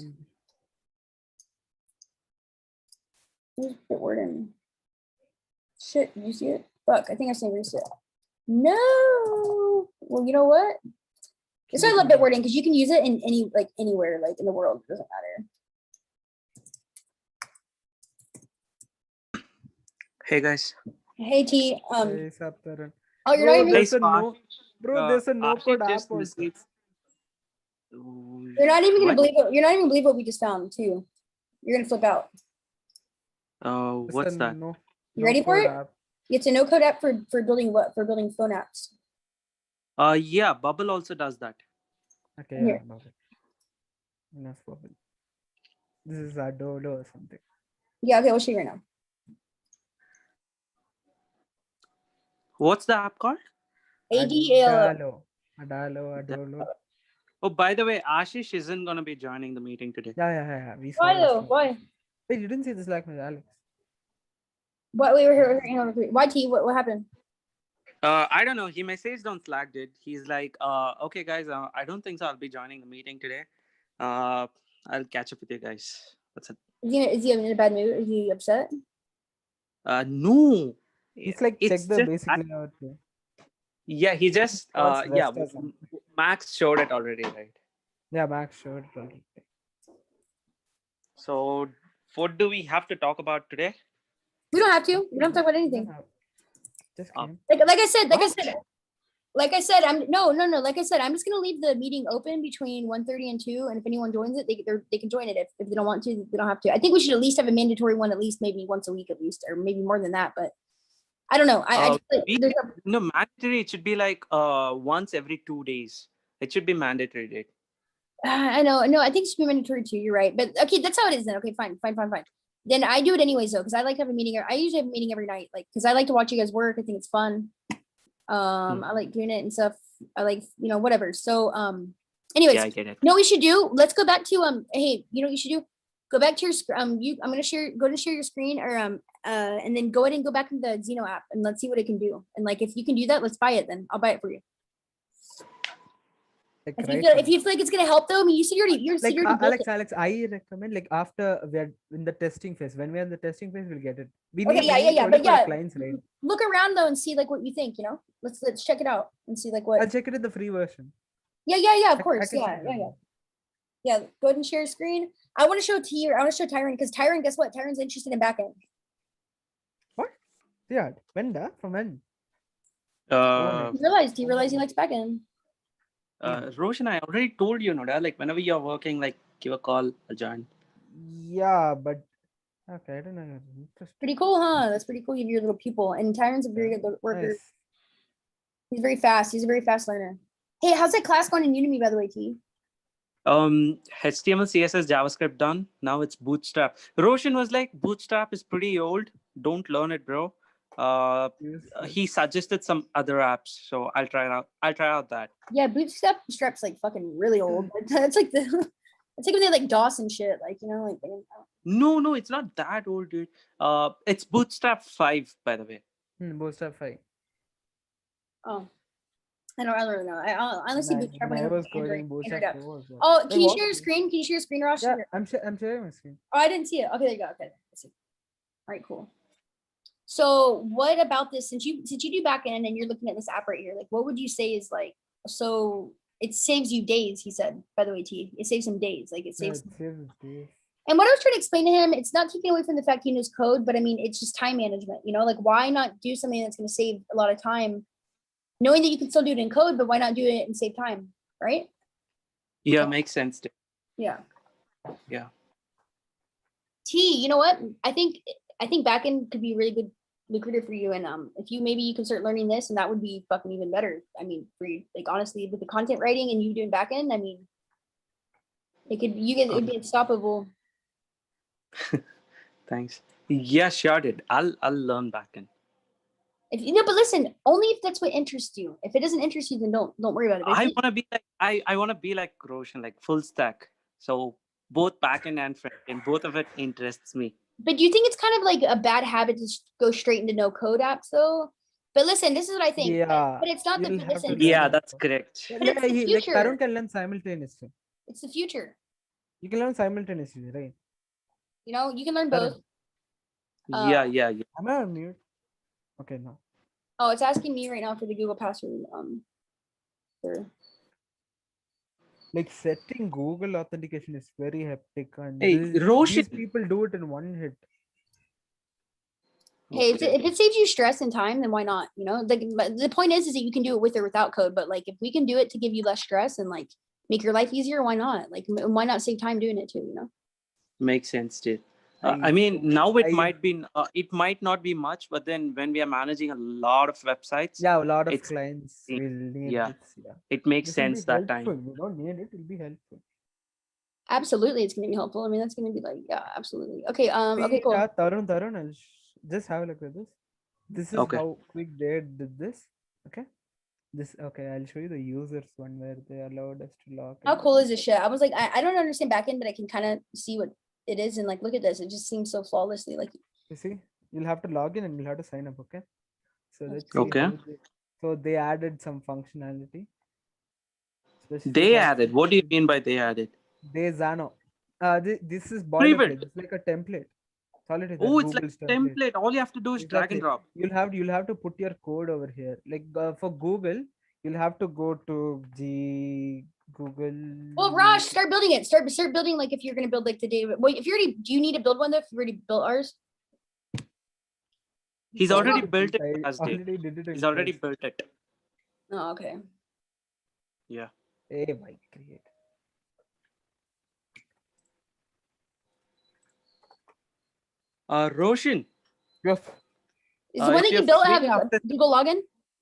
Where's Bitword in? Shit, you see it? Fuck, I think I saying reset. No. Well, you know what? That's why I love Bitwording because you can use it in anywhere, like in the world. It doesn't matter. Hey guys. Hey T. Hey, Saptaran. Oh, you're Bro, not even. there's a Guys, no. Bro, there's a no Ashish code app just also. messaged- You're not even gonna What? believe it. You're not even gonna believe what we just found too. You're gonna flip out. There's What's a that? No, You ready for code it? app. It's a no code app for building what? For building phone apps. Yeah, Bubble also does that. Okay, Here. yeah, love it. Enough bubble. This is Adodo or something. Yeah, okay, we'll show you right now. What's the app called? ADALO. Adalo. Oh, by the way, Ashish isn't gonna be joining the meeting today. Yeah. We saw Why this though? one. Why? Wait, you didn't see this like Alex. What? Wait, we're here. Hang on. Why T? What happened? I don't know. He messaged on Slack, dude. He's like, okay, guys, I don't think so. I'll be joining the meeting today. I'll catch up with you guys. That's it. Is he in a bad mood? Is he upset? No. It's like check It's the just- basically out there. Yeah, he just What's yeah. rest or something? Max showed it already, right? Yeah, Max showed it already. So what do we have to talk about today? We don't have to. We don't talk about anything. Just Oh. came. Like I said, like I said, I'm no. Like I said, I'm just gonna leave the meeting open between 1:30 and 2, and if anyone joins it, they can join it. If they don't want to, they don't have to. I think we should at least have a mandatory one, at least maybe once a week, at least, or maybe more than that. But I don't know. I just, like, there's a, No, mandatory. It should be like once every 2 days. It should be mandatory, dude. I know. No, I think it should be mandatory too. You're right. But okay, that's how it is then. Okay, fine. Then I do it anyways though, because I like to have a meeting. I usually have a meeting every night, like because I like to watch you guys work. I think it's fun. I like doing it and stuff. I like, whatever. So anyways, Yeah, I get it. you know what we should do? Let's go back to hey, you know what you should do? Go back to your I'm gonna share your screen or and then go ahead and go back into the Xeno app and let's see what it can do. And like if you can do that, let's buy it then. I'll buy it for you. Like, If you feel like it's gonna help though, I mean you said you're like already built it. Alex, I recommend like after we are in the testing phase. When we are in the testing phase, we'll get it. We Okay, need yeah, only but for yeah. clients, right? Look around though and see like what you think, Let's check it out and see like what. I'll check it in the free version. Yeah, of I course. can Yeah. check it out. Yeah, go ahead and share screen. I want to show T or I want to show Tyron because Tyron, guess what? Tyron's interested in backend. What? Yeah. When da? From when? He realized he likes backend. Roshan, I already told you, Noda, like whenever you're working, like give a call, I'll join. Yeah, but okay, I don't know. Interesting. Pretty cool, huh? That's pretty cool. You have your little pupil. And Tyron's a very good worker. Nice. He's very fast. He's a very fast learner. Hey, how's that class going in Udemy, by the way, T? HTML, CSS, JavaScript done. Now it's Bootstrap. Roshan was like, Bootstrap is pretty old. Don't learn it, bro. He suggested some other apps, so I'll try out that. Yeah, Bootstrap's like fucking really old. It's like it's like when they like DOS and shit, like No, it's not that old, dude. It's Bootstrap 5, by the way. Bootstrap 5. Oh, I don't really know. I honestly Bootstrap when I was Android. coding Bootstrap Android app. 4 as well. Oh, Wait, can you what? share your screen? Can you share your screen, Rosh? Yeah, I'm sharing my screen. Oh, I didn't see it. Okay, there you go. Okay, let's see. All right, cool. So what about this? Since you do backend and you're looking at this app right here, like what would you say is like, so it saves you days, he said, by the way, T, it saves him days. Like it Yeah, saves. it saves days. And what I was trying to explain to him, it's not taking away from the fact he knows code, but I mean, it's just time management, you know, like why not do something that's going to save a lot of time, knowing that you can still do it in code, but why not do it and save time, right? Yeah, makes sense. Yeah. Yeah. T, you know what? I think backend could be really good, lucrative for you. And if you can start learning this, and that would be fucking even better. I mean, for you, like honestly, with the content writing and you doing backend, I mean, it'd be unstoppable. Thanks. Yeah, sure, did. I'll learn backend. If you know, but listen, only if that's what interests you. If it doesn't interest you, then don't worry about it. But if I you- want to be like I want to be like Roshan, like full stack. So both backend and front end, both of it interests me. But do you think it's kind of like a bad habit to go straight into no code apps though? But listen, this is what I think. Yeah, But it's not the you'll have to listen. learn Yeah, it. that's correct. But it's the Like future. Tarun can learn simultaneously. It's the future. You can learn simultaneously, right? You know, you can learn Tarun, both. Yeah. am I on mute? Okay, no. Oh, it's asking me right now for the Google password. For Like setting Google authentication is very hectic, and Hey, these Roshan. people do it in one hit. hey, if it saves you stress and time, then why not? You know, like but the point is that you can do it with or without code. But like, if we can do it to give you less stress and like make your life easier, why not? Like, why not save time doing it too? You know. Makes sense, dude. I- I mean, now it I- might not be much, but then when we are managing a lot of websites, Yeah, a lot of It's- clients will need yeah. this. Yeah, it makes this will be sense that helpful. time. We don't need it. It'll be helpful. Absolutely, it's going to be helpful. I mean, that's going to be like, yeah, absolutely. Okay. Okay, See, cool. Tarun, I'll just have a look at this. This is Okay. how quick they did this. Okay. Okay, I'll show you the users one where they allowed us to log. How in. cool is this shit? I was like, I don't understand backend, but I can kind of see what it is and like look at this. It just seems so flawlessly. Like, You see, you'll have to log in and you'll have to sign up. Okay. So let's see. Okay. how so they added some functionality. Specific They of- added. What do you mean by they added? They Xano. This is Pre-built. boilerplate. It's like a template. Solid is Oh, that it's like Google's template. All you have to do is drag and Exactly. drop. You'll have to put your code over here. Like for Google, you'll have to go to Google. well, Raj, start building it. Start building like if you're going to build like the data. Wait, if you already, do you need to build one though? If you already built ours? He's already built it I as did. already did it. in He's already Place. built it. Oh, okay. Yeah. Hey, my create. Roshan. Yes. Is the one if that you you're built free have after- Google login?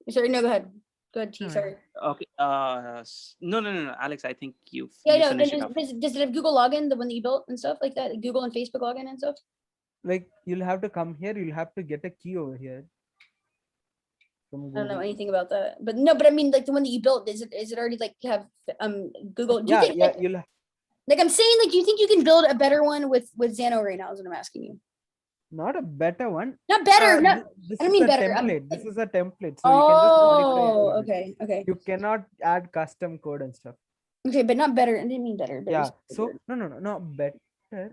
Sorry, no, go ahead. Go ahead, T. No, Sorry. Okay. No, Alex. I think you. Yeah, you no. finish it up. Does it have Google login, the one that you built and stuff like that? Google and Facebook login and stuff? Like you'll have to come here. You'll have to get a key over here. From I don't know Google. anything about that. But no, but I mean like the one that you built, is it already like have Google? Do you Yeah, think, yeah. like, like I'm saying, like, do you think you can build a better one with Xano right now? Is what I'm asking you. Not a better one. Not better. Uh, not. thi- this I don't is mean a better, I'm template. This like- is a template. So you can just modify it a Oh, little bit. okay, okay, You cannot add custom code and stuff. okay, but not better. I didn't mean better. But Yeah. it's So better. no, better.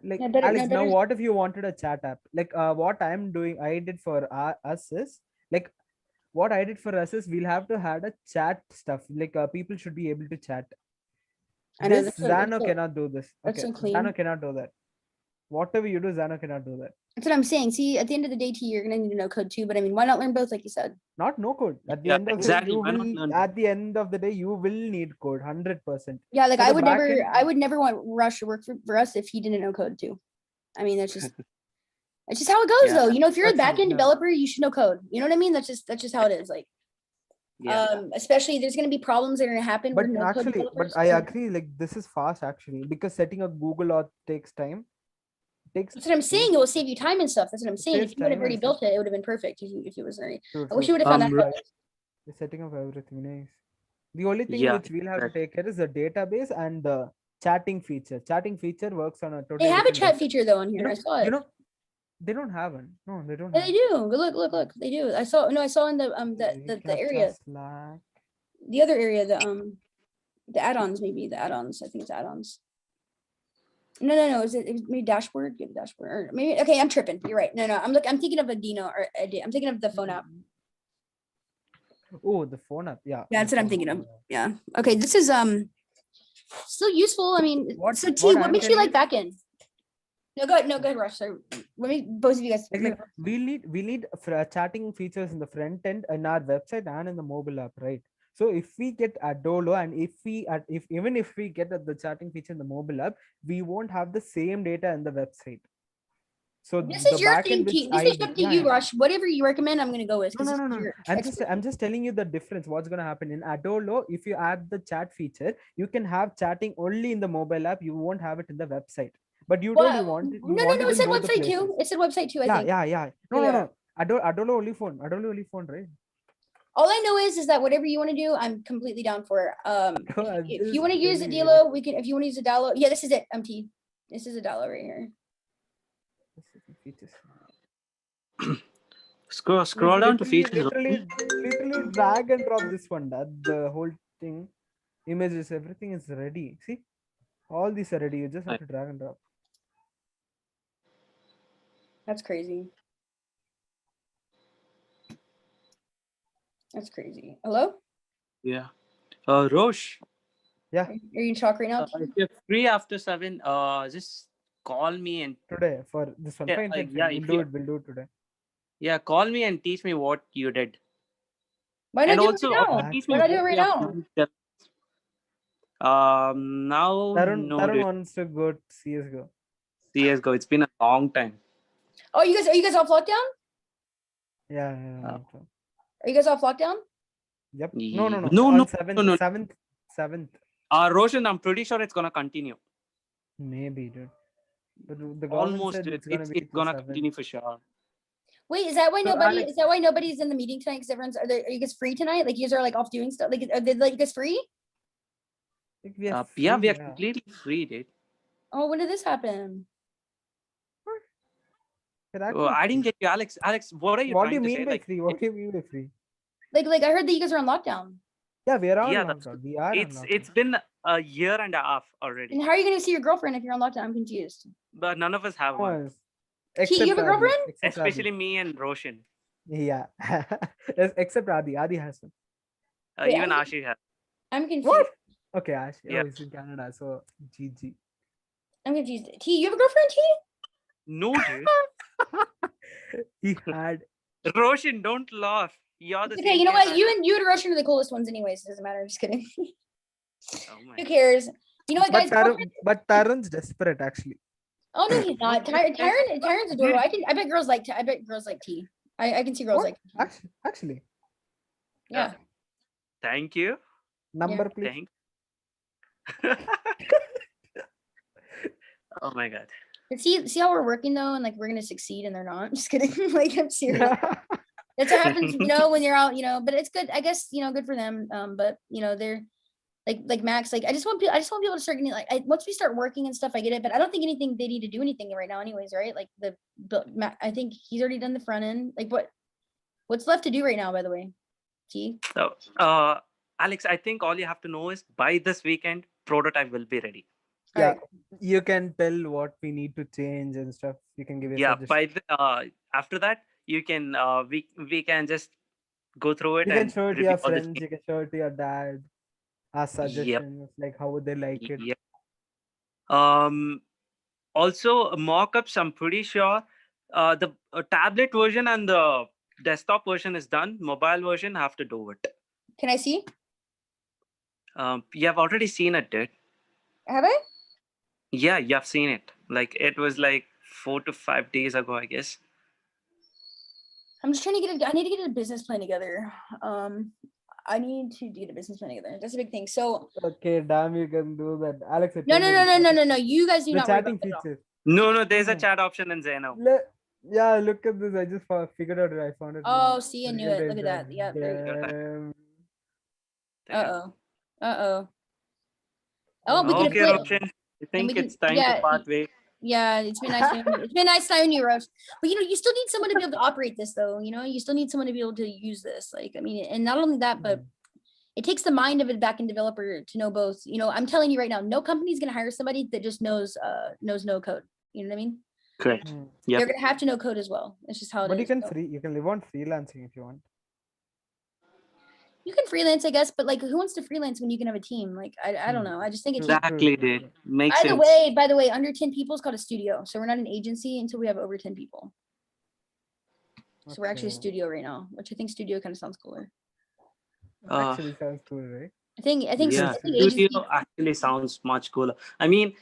Like Yeah, better- no, Alex, now better- what if you wanted a chat app? Like what I'm doing, I did for us is like what I did for us is we'll have to add a chat stuff. Like people should be able to chat. I know, This that's so- Xano that's so- cannot do this. that's Okay, so clean. Xano cannot do that. Whatever you do, Xano cannot do that. That's what I'm saying. See, at the end of the day, T, you're gonna need to know code too. But I mean, why not learn both, like you said? Not no code. At the Yeah, end of exactly. the Why day, not you learn will, both? at the end of the day, you will need code 100%. Yeah, like For I the would back never, end, I would never want Rush to work for us if he didn't know code too. I mean, that's just how it goes, Yeah, though. You know, if you're a that's- backend yeah. developer, you should know code. You know what I mean? That's just how it is. Like, Yeah. especially there's gonna be problems that are gonna happen. But with no code actually, developers. I agree. Like this is fast actually because setting up Google Auth takes time. Takes That's what I'm saying. It will save you time and stuff. That's what I'm saying. saves If you would have time already and built stuff. it, it would have been perfect if it was already. True, I wish true. you would have found that. Right. out. The setting of everything. Nice. The only thing Yeah, which we'll have to correct. take care is the database and the chatting feature. Chatting feature works on a totally. They have a different chat basis. feature though on here. I saw it. You know, they don't have one. No, they don't. Yeah, have they do. Look. They do. I saw in the the Recaptcha, area, Slack. the other area, the add-ons maybe the add-ons. I think it's add-ons. No. Is it maybe dashboard? Get a dashboard. Or maybe okay, I'm tripping. You're right. No. I'm thinking of a Dino or I'm thinking of the phone app. Oh, the phone app. Yeah. Yeah, that's what I'm thinking of. Yeah. Okay, this is still useful. I mean, What- so T, what what I'm makes you telling like backend? No, go ahead, Rush. Sorry. Let me both of you guys. Like we need chatting features in the front end in our website and in the mobile app, right? So if we get Adolo and even if we get the chatting feature in the mobile app, we won't have the same data in the website. So This the is your thing, backend which T. This is up to yeah, you, yeah. Rush. Whatever you recommend, I'm gonna go with. 'cause this is No. your I'm just telling you the difference. What's gonna happen in Adolo? If you add the chat feature, you can have chatting only in the mobile app. You won't have it in the website. But you told you want it. You No. want It in said both the website places. too. It said website too. I think. Yeah. No. Adolo only phone. Adolo only phone, right? All I know is that whatever you want to do, I'm completely down for. No, I'm If you just want to use a telling you. Dilo, we can. If you want to use a Dalo, yeah, this is it. T. This is a Dalo right here. Features. Scroll down to features. Literally drag and drop this one. That the whole thing, images, everything is ready. See, all these are ready. You just have to drag and drop. That's crazy. That's crazy. Hello? Yeah. Rosh, Yeah, Are you in talk right now? if you're free after 7, just call me and today for this one. Yeah, Fine. yeah, We'll if do you- it. We'll do it today. yeah, call me and teach me what you did. Why not And do also, it right now? teach Why me not do it what right you have now? done. Now no, dude. Tarun wants to go to CS:GO. CS:GO. It's been a long time. Oh, are you guys off lockdown? Yeah. Are you guys off lockdown? Yep. No, No. no, On no, seventh, no. seventh. Roshan, I'm pretty sure it's gonna continue. Maybe, dude. But the government Almost, said it's gonna be it's till gonna 7th. continue for sure. Wait, is that why So, nobody? Alex- Is that why nobody's in the meeting tonight? Because are you guys free tonight? Like you guys are like off doing stuff. Like are they like you guys free? Like, we are Yeah, we are free, completely free, dude. Oh, when did this happen? We're Oh, actually I didn't free. get you, Alex. Alex, what are you What do you trying to mean say? by Like, free? What do you mean by free? Like I heard that you guys are on lockdown. Yeah, we are on yeah, that's lockdown. We are on it's lockdown. been a year and a half And already, how are you gonna see your girlfriend if you're on lockdown? I'm confused. but none of us have one, Yes. T, you Except have a Adi, girlfriend? except Adi. especially me and Roshan. Yeah. Yes, except Adi. Adi has one. Wait, Even I'm- Ashi has. I'm confused. What? Okay, Ash. Yeah. Oh, he's in Canada, so GG. I'm confused. T, you have a girlfriend, T? No, dude. He had. Roshan, don't laugh. You're the Okay, same you know case what? as- You and Russian are the coolest ones, anyways. It doesn't matter. I'm just kidding. Oh my Who cares? You know what, guys? But Tarun's desperate, actually. Oh no, he's not. Tyron's adorable. I bet girls like. I bet girls like T. I can see girls What? like. Actually. Yeah. Thank you. Number, please. Thank. Oh my god. But see how we're working though, and like we're gonna succeed, and they're not. Just kidding. Like I'm serious. That's what happens, when you're out, but it's good. I guess, good for them. But they're like Max, like I just want people to start getting once we start working and stuff, I get it. But I don't think they need to do anything right now anyways, right? Like I think he's already done the front end. Like what's left to do right now, by the way? T? So, Alex, I think all you have to know is by this weekend, prototype will be ready. Yeah, you can tell what we need to change and stuff. You can give a Yeah, suggestion. after that, you can we can just go through it You can and show it to review your all the friends. You can show it to your dad. Ask suggestions, like how would they like it. Yep. Also mock-ups, I'm pretty sure the tablet version and the desktop version is done. Mobile version have to do it. Can I see? You have already seen it, dude. Have I? Yeah, you have seen it. Like it was like 4 to 5 days ago, I guess. I'm just trying to I need to get a business plan together. I need to get a business plan together. That's a big thing. So Okay, damn, you can do that, Alex. I no. told you, You guys do The not worry chatting about that at all. feature. No, there's a No. chat option in Zeno. Yeah, look at this. I just figured out it. I found it. Oh, see, I knew it. Look at that. Yeah. Damn. Uh-oh. Oh, we could Okay, have Roshan. I we think can- it's time yeah, to part ways. Yeah, it's been nice. It's been nice knowing you, Rush. But you still need someone to be able to operate this, though. You still need someone to be able to use this. Like, I mean, and not only that, but it takes the mind of a backend developer to know both. You know, I'm telling you right now, no company's gonna hire somebody that just knows no code. You know what I mean? Correct. Hmm. Yep. They're gonna have to know code as well. It's just how it But is. So you can live on freelancing if you want. you can freelance, I guess, but like, who wants to freelance when you can have a team? Like, I don't know. I just think it True, takes. Exactly, true, dude. Makes By the sense. way, under 10 people is called a studio. So we're not an agency until we have over 10 people. So we're actually a Okay. studio right now, which I think studio kind of sounds cooler. Actually sounds cool, right? I think Yeah, agency. studio actually sounds much cooler. I mean,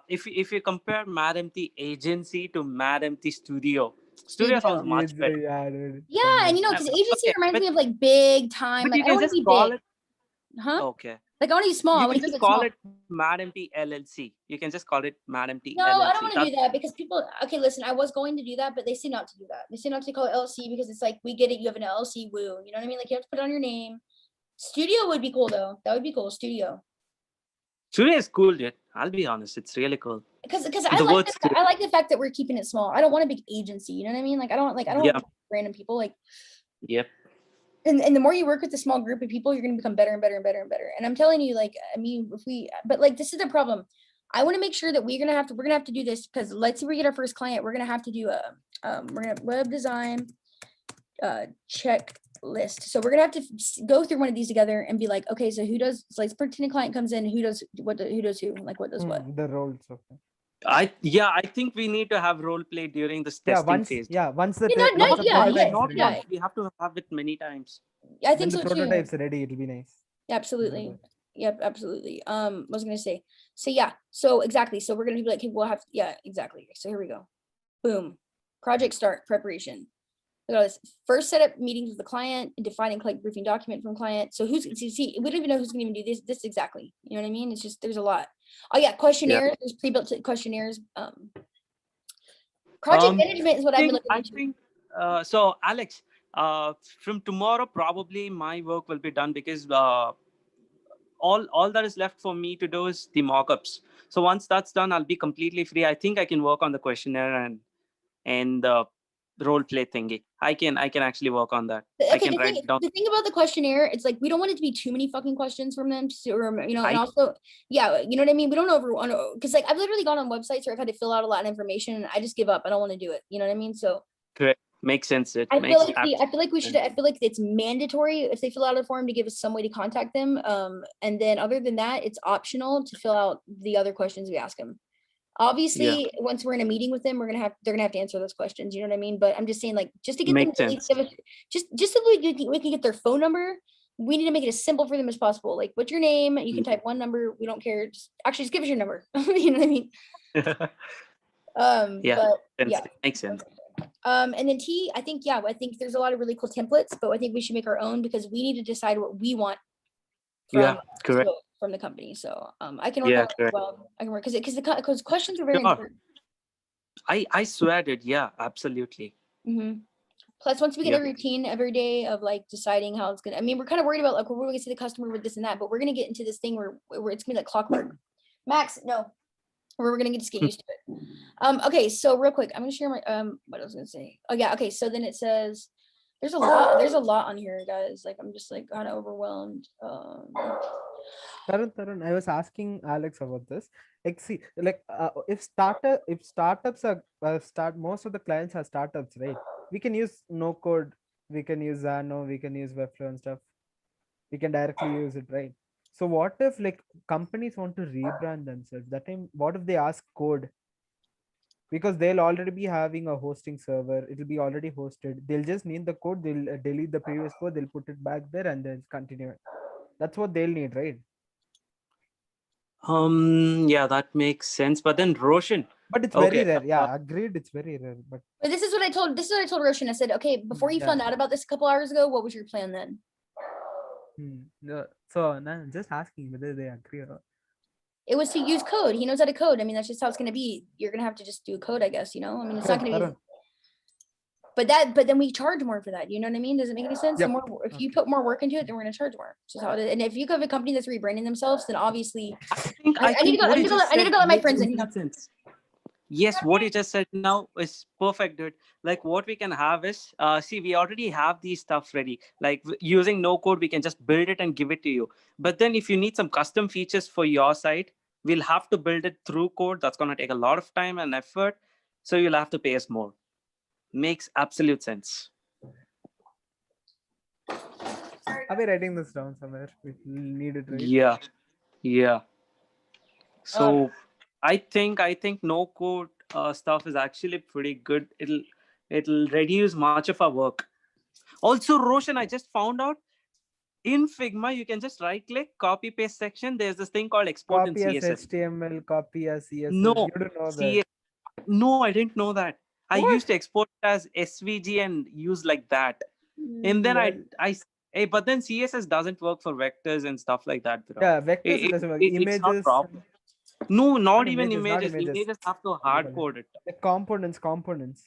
if you compare MadMT agency to MadMT studio, studio sounds Studio. much better. Yeah, dude. Yeah, and you know, because agency Okay, reminds but, me of like big time. but Like you I don't can want to just be call big, it. huh? Okay, Like I want to be small. I you want can to keep just it call small. it MadMT LLC. You can just call it MadMT No, I don't LLC. want to do that because people. Okay, listen, I was going to do that, but they say not to do that. They say not to call it LLC because it's like we get it. You have an LLC, woo. You know what I mean? Like you have to put it on your name. Studio would be cool though. That would be cool. Studio. Studio is cool, dude. I'll be honest, it's really cool. Because The word studio. I like the fact that we're keeping it small. I don't want a big agency. You know what I mean? Like I don't Yeah. want random people. Like Yep. and the more you work with a small group of people, you're gonna become better and better and better and better. And I'm telling you, like, I mean, but like this is the problem. I want to make sure that we're gonna have to do this because let's say we get our first client, we're gonna have to do we're gonna web design checklist. So we're gonna have to go through one of these together and be like, okay, so who does? So like, pretend a client comes in, who does what? Who does who? Like, what does what? The roles. Okay. I think we need to have role play during this testing phase. Once the Yeah, once the yeah, prototype's Not ready, once. We have to have it many times. I think when so the too. prototype's ready, it'll be nice. Absolutely. Yep, absolutely. What was I gonna say? So yeah, so exactly. So we're gonna be like, okay, we'll have exactly. So here we go. Boom. Project start preparation. Look at this. First set up meetings with the client and defining client briefing document from client. So see, we don't even know who's gonna even do this exactly. You know what I mean? It's just there's a lot. Oh yeah, questionnaires. There's pre-built questionnaires. Project management is what I've been looking into. So Alex, from tomorrow probably my work will be done because all that is left for me to do is the mockups. So once that's done, I'll be completely free. I think I can work on the questionnaire and the role play thingy. I can actually work on that. I can write down. The thing about the questionnaire, it's like we don't want it to be too many fucking questions from them, and also, yeah, you know what I mean. We don't because like I've literally gone on websites where I've had to fill out a lot of information, and I just give up. I don't want to do it. You know what I mean? So correct. Makes sense. I feel like it's mandatory if they fill out a form to give us some way to contact them. And then other than that, it's optional to fill out the other questions we ask them. Obviously, once we're in a meeting with them, they're gonna have to answer those questions. You know what I mean? But I'm just saying, like, just to get them to give us, just so we can get their phone number. We need to make it as simple for them as possible. Like, what's your name? You can type one number. We don't care. Just give us your number. You know what I mean? Makes sense. And then I think there's a lot of really cool templates, but I think we should make our own because we need to decide what we want from the company. So I can work on it as well. I can work because questions are very important. I swear it. Yeah, absolutely. Mm-hmm. Plus, once we get a routine every day of like deciding how it's gonna, I mean, we're kind of worried about like we're going to see the customer with this and that, but we're gonna get into this thing where it's gonna be like clockwork. Max, no. We're gonna just get used to it. Okay, so real quick, I'm gonna share my what I was gonna say. Oh yeah, okay. So then it says there's a lot on here, guys. Like I'm just like kind of overwhelmed. Tarun, I was asking Alex about this. Like, see, like if startups are most of the clients are startups, right? We can use no code, we can use Xano, we can use Webflow and stuff. We can directly use it, right? So what if like companies want to rebrand themselves? That time, what if they ask code? Because they'll already be having a hosting server. It'll be already hosted. They'll just need the code. They'll delete the previous code. They'll put it back there and then continue. That's what they'll need, right? Yeah, that makes sense. But then Roshan. But it's very rare. Yeah, agreed. It's very rare. But this is what I told Roshan. I said, okay, before you found out about this a couple hours ago, what was your plan then? So now just asking whether they agree or not. It was to use code. He knows how to code. I mean, that's just how it's going to be. You're going to have to just do code, I guess, you know? I mean, it's not going to be. But then we charge more for that. You know what I mean? Does it make any sense? Yep. If you put more work into it, then we're going to charge more. Just how it is. And if you have a company that's rebranding themselves, then obviously I need to go let my friends in. Yes, what you just said now is perfect, dude. Like what we can have is, see, we already have these stuff ready. Like using no code, we can just build it and give it to you. But then if you need some custom features for your site, we'll have to build it through code. That's going to take a lot of time and effort. So you'll have to pay us more. Makes absolute sense. Are we writing this down somewhere? We need it right. Yeah. Yeah. So I think no code stuff is actually pretty good. It'll reduce much of our work. Also, Roshan, I just found out in Figma you can just right click, copy paste section. There's this thing called export in Copy as CSS. HTML, copy as CSS. No, You don't know that. no, I didn't know that. I What? used to export it as SVG and use like that. And then hey, but then CSS doesn't work for vectors and stuff like that, bro. Yeah, vectors doesn't work. It's not Images. proper. No, not even Not images. Images have to hard code it. Like components.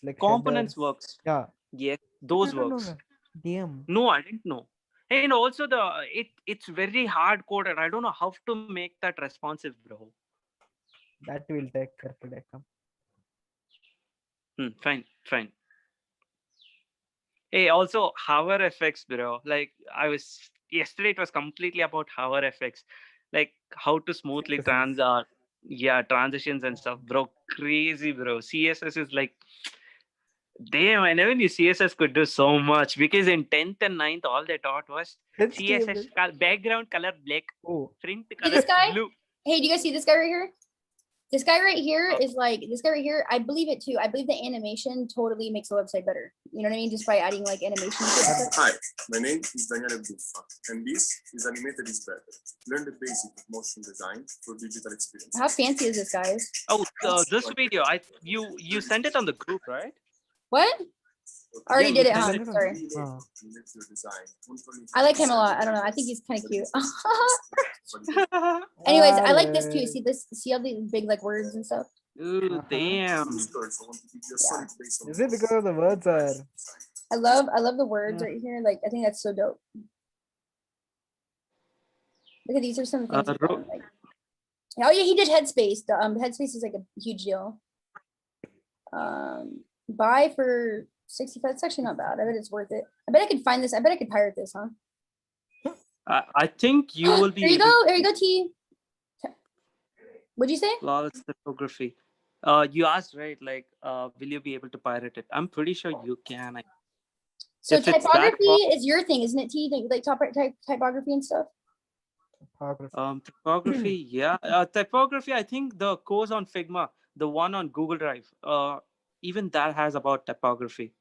Like Components headers. works. Yeah. Yes, those I don't know works. that. Damn. No, I didn't know. And also it's very hard coded. I don't know how to make that responsive, bro. That will take care today. Fine. Hey, also hover effects, bro. Like yesterday it was completely about hover effects, like how to smoothly transitions and stuff, bro. Crazy, bro. CSS is like, damn, I never knew CSS could do so much, because in 10th and 9th, all they taught was CSS background color black, print color this guy? blue. Hey, do you guys see this guy right here? This guy right here is like, this guy right here, I believe it too. I believe the animation totally makes the website better. You know what I mean? Just by adding like animation. Hi, my name is Daniele Buffa, and this is Animated is Better. Learn the basic of motion design for digital experience. How fancy is this, guys? Oh, this video, you sent it on the group, right? What? I already did it, huh? Sorry. I like him a lot. I don't know. I think he's kind of cute. Anyways, I like this too. See this? See all these big like words and stuff? Ooh, damn. Is it because the words are? I love the words right here. Like I think that's so dope. Look at these are some things. Like, oh yeah, he did Headspace. Headspace is like a huge deal. Buy for 65. It's actually not bad. I bet it's worth it. I bet I could find this. I bet I could pirate this, huh? I think you will be. There you go. There you go, T. What'd you say? Flawless typography. You asked, right? Like, will you be able to pirate it? I'm pretty sure you can. So typography is your thing, isn't it, T? Like typography and stuff. Typography, yeah. Typography. I think the course on Figma, the one on Google Drive, even that has about typography.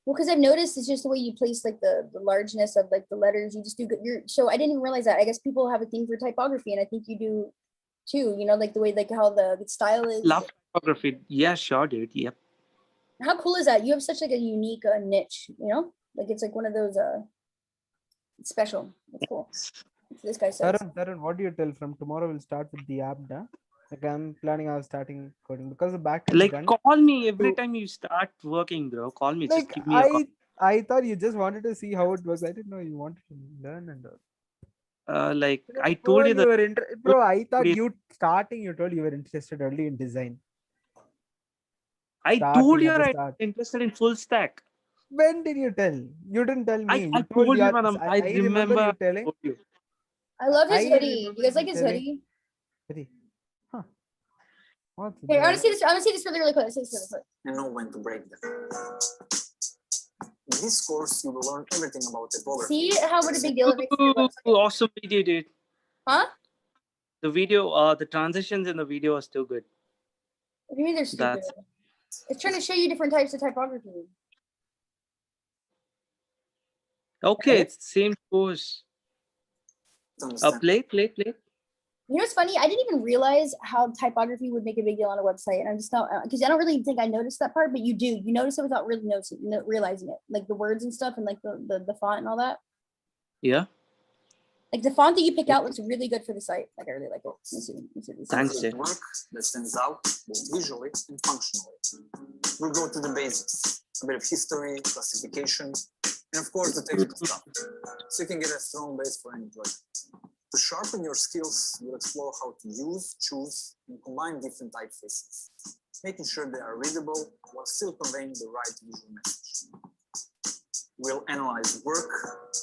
Well, because I've noticed it's just the way you place like the largeness of like the letters. You just do good. So I didn't even realize that. I guess people have a thing for typography, and I think you do too. You know, like the way like how the style is. Love typography. Yeah, sure, dude. Yep. How cool is that? You have such like a unique niche. You know, like it's like one of those it's special. It's cool. This guy says. Tarun, what do you tell? From tomorrow we'll start with the app, da? Like I'm planning on starting coding because the back end. Like call me every time you start working, bro. Call me. Like just give me a call. I thought you just wanted to see how it works. I didn't know you wanted to learn and all. Like I told you that. Bro, I thought you told you were interested only in design. I told you I'm interested in full stack. When did you tell? You didn't tell me. I told you, man. I remember you telling. I love his hoodie. You guys like his hoodie? Huh. Hey, I want to see this. I want to see this really quick. You know when to break them. In this course, you will learn everything about typography. See how what a big deal it makes. Awesome video, dude. Huh? The video, the transitions in the video are still good. What do you mean they're stupid? It's trying to show you different types of typography. Okay, it's the same course. Play. You know what's funny? I didn't even realize how typography would make a big deal on a website, and I'm just not because I don't really think I noticed that part, but you do. You notice it without really realizing it, like the words and stuff, and like the font and all that. Yeah. Like the font that you pick out looks really good for the site. Like I really like it. Let me see. Thanks, Jay. Work that stands out both visually and functionally. We'll go to the basics: a bit of history, classification, and of course the technical stuff, so you can get a strong base for any project. To sharpen your skills, you'll explore how to use, choose, and combine different typefaces. making sure they are readable while still conveying the right visual message. We'll analyze work,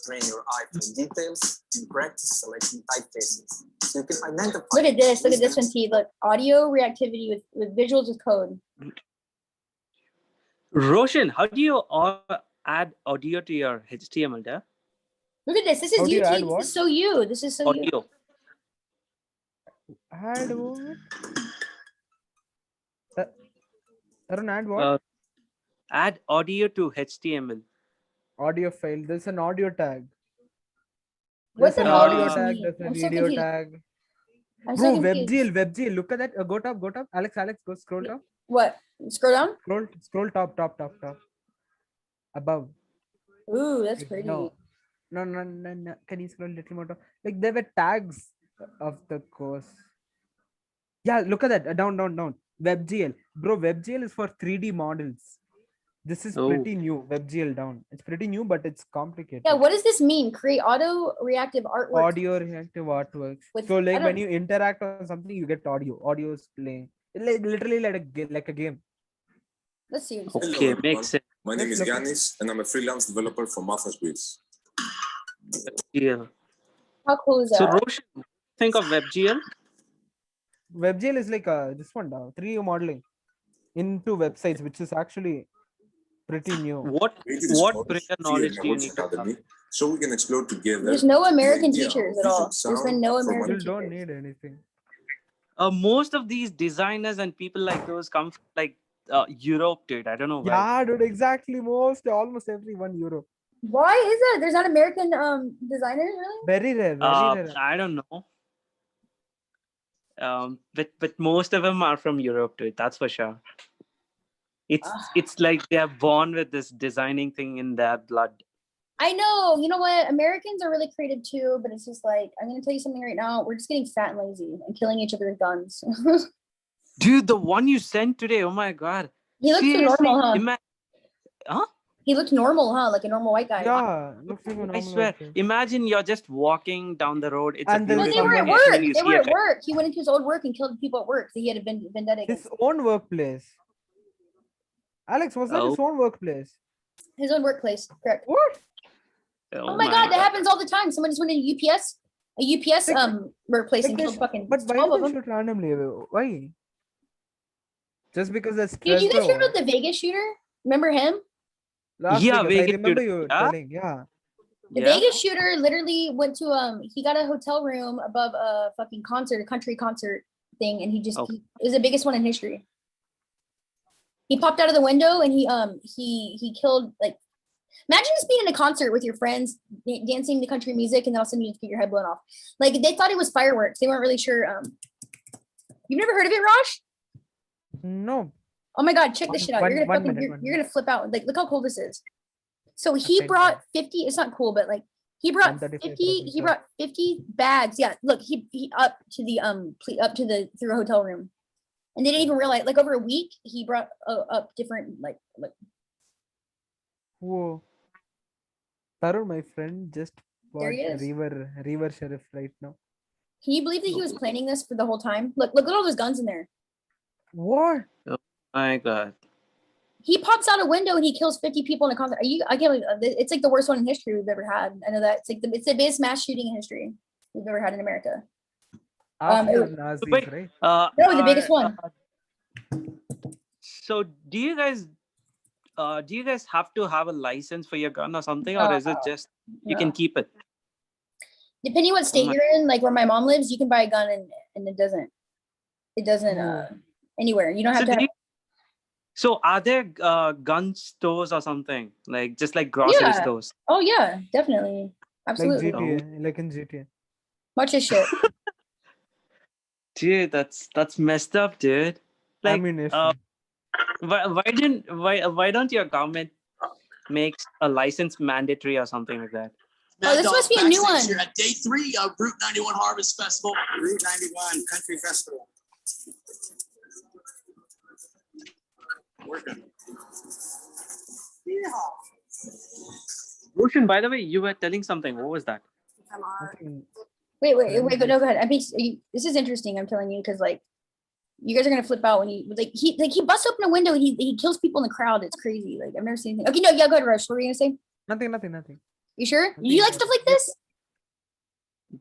train your eye for details, and practice selecting typefaces. So you can identify. Look at this one, T. Look, audio reactivity with visuals with code. Roshan, how do you add audio to your HTML there? Look at this. This is How do you you, add T. what? This is so you. This is so you. Audio. Add what? Arun, add what? Add audio to HTML. Audio file. There's an audio tag. What There's the an hell audio does this tag. mean? There's a I'm so video confused. tag. I'm Bro, so confused. WebGL. Look at that. Go top. Alex, go scroll down. What? Scroll down. Scroll top. Above. Ooh, that's pretty. No. Can you scroll a little more down? Like there were tags of the course. Yeah, look at that. Down. WebGL. Bro, WebGL is for 3D models. This is pretty new. WebGL down. It's pretty new, but it's complicated. Yeah, what does this mean? Create auto reactive artwork. Audio reactive artworks. With- So I like don't- when you interact on something, you get audio. Audio is playing. Literally like a game. Let's see. Okay, everyone. makes sense. My name is Look- Yanis, and I'm a freelance developer from Athens, Greece. Yeah. How cool is So that? Roshan, think of WebGL. WebGL is like this one, 3D modeling into websites, which is actually pretty new. What Created this what course prior here knowledge in do you Networks need to have? Academy, so we can explore together. There's no the American idea of teachers at visual all. There's been sound no from American You don't teachers. need anything. Most of these designers and people like those come from like Europe, dude. I don't know why. Yeah, dude, exactly. Almost everyone Europe. Why is that? There's not American designers, really? Very rare. Very rare. I don't know. But most of them are from Europe, dude. That's for sure. It's like they are born with this designing thing in their blood. I know. You know what? Americans are really creative too, but it's just like, I'm gonna tell you something right now. We're just getting fat and lazy and killing each other with guns. Dude, the one you sent today, oh my god. He looks Seriously, normal, huh? He looked normal, huh? Like a normal white guy. Yeah, looks like a I normal swear. outfit. Imagine you're just walking down the road. It's And a there's No, beautiful they were at day, work. and then you They see were a at guy. work. He went into his old work and killed people at work. So he had a vendetta against His own workplace. Alex, was that his Oh. own workplace? his own workplace. Correct. What? Oh my god, that happens all the time. Someone just went into a UPS workplace and Like killed fucking But why 12 do of they them. shoot randomly? Why? Just because that's Did you guys hear stressed about the Vegas shooter? Remember him? Last Yeah, Vegas, I Vegas remember shooter. you Yeah. telling. Yeah. The Yeah. Vegas shooter literally went to he got a hotel room above a fucking concert, a country concert thing, and he just Okay. it was the biggest one in history. He popped out of the window and he killed, like, imagine just being in a concert with your friends dancing to country music and then all of a sudden you just get your head blown off. Like they thought it was fireworks. They weren't really sure. You've never heard of it, Raj? No. Oh my god, check this shit out. You're gonna One fucking minute, you're gonna flip out. Like, look how cool this is. So he Okay. brought 50, it's not cool, but like he brought 135 50, he brought 50 bags. Yeah, look, he up to the through a hotel room. And they didn't even realize, like, over a week, he brought up different like Whoa. Tarun, my friend, just bought There he is. Reaver Sheriff right now. can you believe that he was planning this for the whole time? Look at all those guns in there. What? My god. He pops out a window and he kills 50 people in a concert. I can't believe it's like the worst one in history we've ever had. I know that it's the biggest mass shooting in history we've ever had in America. After it- Nazis, Wait, right? That was the biggest one. So do you guys have to have a license for your gun or something, or is it just you can No. keep it? Depending what state my- you're in, like where my mom lives, you can buy a gun and it doesn't anywhere. You don't have So, to have, so are there gun stores or something, like just like grocery Yeah. stores? oh yeah, definitely. Like Absolutely. GTA, like in GTA. Much as shit. Dude, that's messed up, dude. Like, Ammunition. why don't your government make a license mandatory or something like that? Oh, this must be a new one. Here at day 3 of Route 91 Harvest Festival. Route 91 Country Festival. Working. Roshan, by the way, you were telling something. What was that? I think- Wait, but no, go ahead. I mean, this is interesting. I'm telling you, because like You guys are gonna flip out when he busts open a window and he kills people in the crowd. It's crazy. Like I've never seen anything. Okay, no, yeah, go ahead, Rush. What were you gonna say? Nothing. You sure? Nothing You like about stuff it. like this?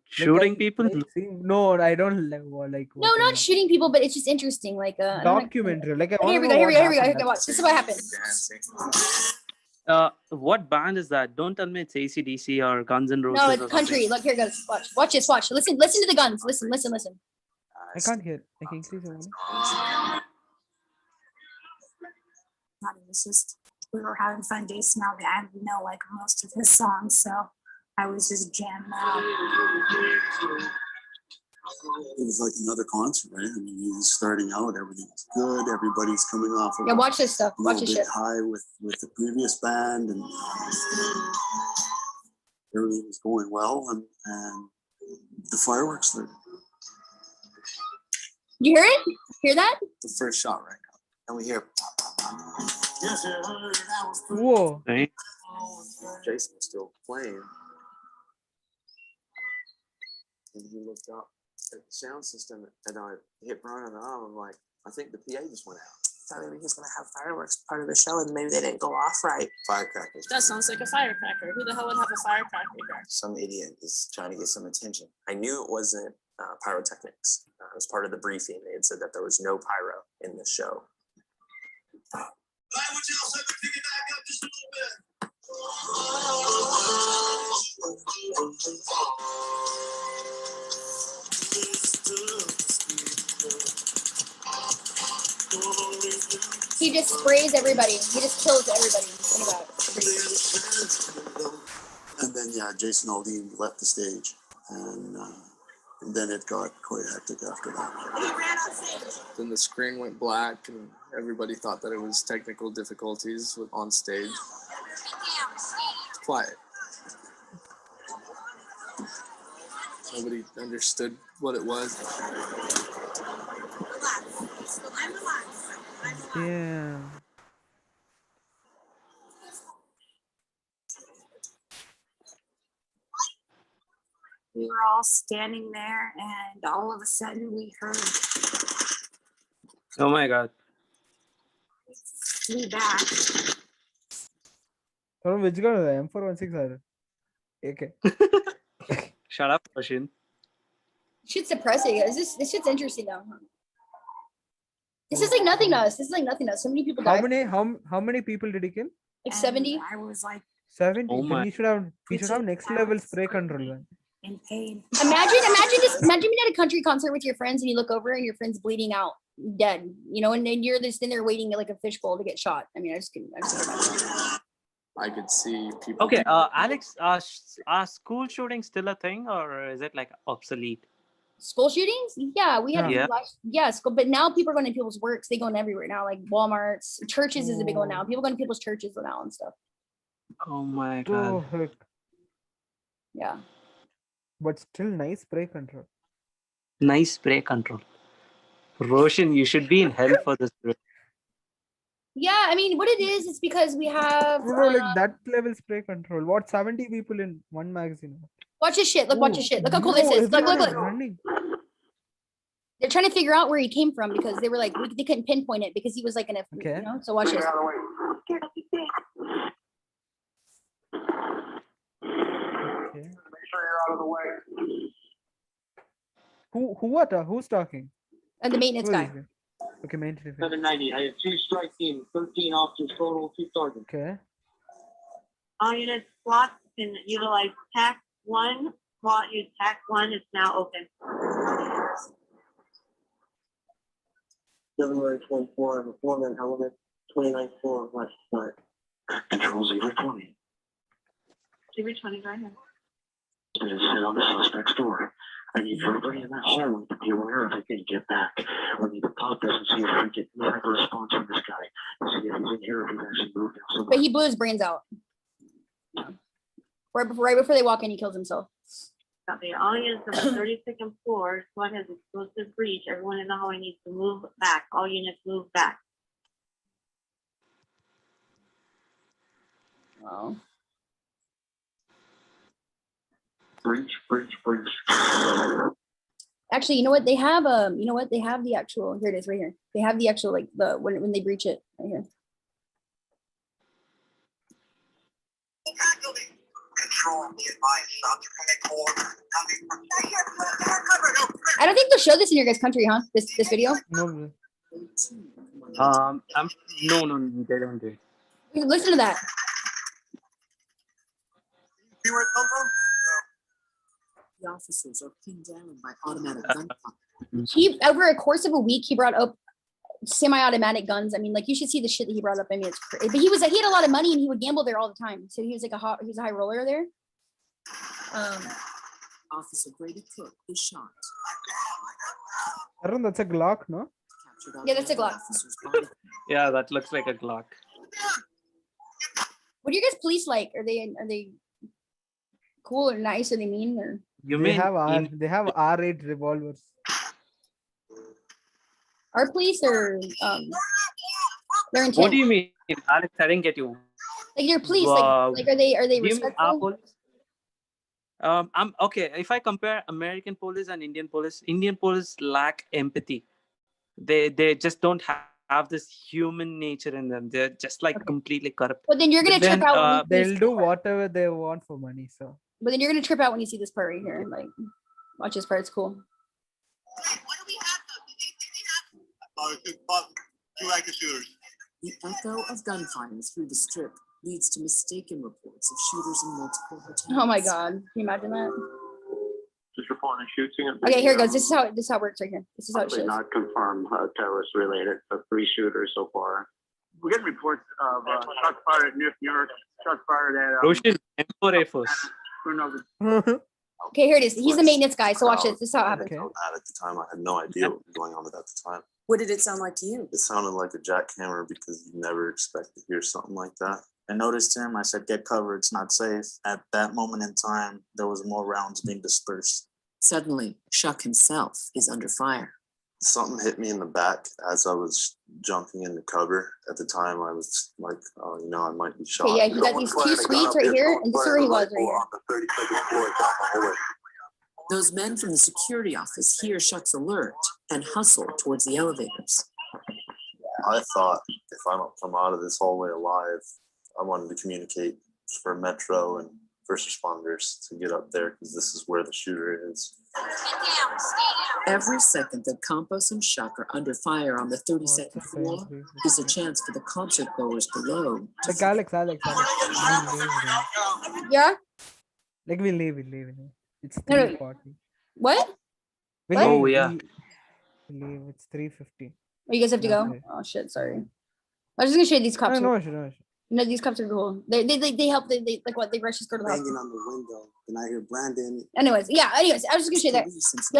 Shooting people? No, I don't like No, not shooting people, but it's just interesting. Like I don't know. documentary. Like I Okay, want here to we know go. what Here we go. happened. Watch. This is what happened. What band is that? Don't tell me it's AC/DC or Guns N' Roses. No, or it's country. something. Look, here it goes. Watch this. Watch. Listen to the guns. Listen. I can't hear. I can increase the volume. It was just we were having fun. Dave Smiley. I know like most of his songs, so I was just jamming out. It was like another concert, right? I mean, he's starting out, everything's good, everybody's coming off of Yeah, watch this stuff. a Watch little this bit shit. high with the previous band, and everything was going well, and the fireworks started. You hear it? Hear that? The first shot right now. And we hear Whoa. Right? Jason was still playing. And he looked up at the sound system and I hit Brian on the arm. I'm like, I think the PA just went out. Thought maybe he's gonna have fireworks part of the show and maybe they didn't go off right. Firecrackers. That sounds like a firecracker. Who the hell would have a firecracker here? Some idiot is trying to get some attention. I knew it wasn't pyrotechnics. It was part of the briefing. They had said that there was no pyro in the show. He just sprays everybody. He just kills everybody. Think about it. And then, yeah, Jason Aldean left the stage, and then it got quite hectic after that. Then the screen went black, and everybody thought that it was technical difficulties on stage. It's quiet. Nobody understood what it was. Yeah. We were all standing there, and all of a sudden we heard Oh my God. flew back. From which gun? M416 or AK? Shut up, Roshan. Shit's depressing. This shit's interesting though. This is like nothing to us. So many people died. How many people did he kill? Like And 70. I was like 70. Oh Then my. he should have next level spray control. Then. in pain. Imagine being at a country concert with your friends and you look over and your friend's bleeding out, dead. You know, and then you're just in there waiting like a fishbowl to get shot. I mean, I just couldn't imagine. I could see people. Okay, Alex, are school shootings still a thing or is it like obsolete? School shootings? Yeah, we had Yeah. school, but now people are going to people's works. They going everywhere now, like Walmart's, churches is a big one now. People going to people's churches now and stuff. Oh my Oh, God. heck. Yeah. But still nice spray control. Nice spray control. Roshan, you should be in hell for this. Bro. Yeah, I mean, what it is, it's because we have. Bro, like that level spray control. What 70 people in one magazine? Watch this shit. Look, watch this shit. Look how cool Bro, this is. Look, everyone look, is look. running. They're trying to figure out where he came from because they were like, they couldn't pinpoint it because he was like in a, Okay. you know, so watch this. Okay. Make sure you're out of the way. Who's talking? And the maintenance Who guy. is it? Okay, maintenance. 790. I have 2 strike teams, 13 officers total, 2 sergeants. Okay. All units SWAT can utilize TAC 1. SWAT use TAC 1. It's now open. February 24, the foreman element, 29 floor, west side. Control 020. 020, go ahead. I just hit on the suspect's door. I need everybody in that hallway to be aware if they can get back. We need to pop this and see if we get a response from this guy. See if he's in here, if he's actually moved out. So But he blew his brains out. Right before they walk in, he kills himself. Copy. All units on the 32nd floor, SWAT has explosive breach. Everyone in the hallway needs to move back. All units move back. Wow. breach. Actually, you know what? They have you know what? They have the actual. Here it is, right here. They have the actual like the when they breach it right here. I don't think they'll show this in your guys' country, huh? This video. No, bro. No, they don't do it. Listen to that. See where it come from? The officers are pinned down by automatic gunfire. He over a course of a week, he brought up semi-automatic guns. I mean, like you should see the shit that he brought up. I mean, it's crazy. But he had a lot of money and he would gamble there all the time. So he was like he was a high roller there. Officer Grady Cook is shot. Arun, that's a Glock, no? Yeah, that's a Glock. Yeah, that looks like a Glock. What are your guys' police like? Are they cool or nice? Are they mean or? They have R8 revolvers. Our police are they're intense. What do you mean, Alex? I didn't get you. Like your police, like are they Do you mean our respectful? police? I'm okay. If I compare American police and Indian police lack empathy. They just don't have this human nature in them. They're just like completely corrupt. But then you're gonna trip out. They'll do whatever they want for money. So. But then you're gonna trip out when you see this part right here. Like, watch this part. It's cool. Two active shooters. The echo of gunfire through the strip leads to mistaken reports of shooters in multiple hotels. Oh my god! Can you imagine that? Just reporting a shooting. Okay, here it goes. This is how it works right here. This is how it shows. Not confirmed terrorist related. 3 shooters so far. We get reports of shots fired at New York, shots fired at. Roshan, M4 Air Force. Who knows? Okay, here it is. He's the maintenance guy. So watch this. This is how it happens. At the time, I had no idea what was going on at the time. What did it sound like to you? It sounded like a jackhammer because you never expect to hear something like that. I noticed him. I said, get cover. It's not safe. At that moment in time, there was more rounds being dispersed. Suddenly, Shuck himself is under fire. Something hit me in the back as I was jumping into cover. At the time, I was like, oh, you know, I might be shot. Okay, yeah, he got these 2 suites right here, and this is where he was right here. Those men from the security office hear Shuck's alert and hustle towards the elevators. I thought if I don't come out of this hallway alive, I wanted to communicate for Metro and first responders to get up there because this is where the shooter is. Every second that Campos and Shuck are under fire on the 32nd floor is a chance for the concert goers below. Like Alex. Yeah? Like we'll leave. It's No, no. 3:40. What? We'll What? leave, Oh, yeah. we'll leave. It's 3:50. Oh, you guys have to go? Okay. Oh shit, sorry. I was just gonna show you these cups. No issue. No, these cups are cool. They help. They like what? They rush us go to the Banging hospital. on the window, and I hear Brandon. Anyways, I was just gonna show you that.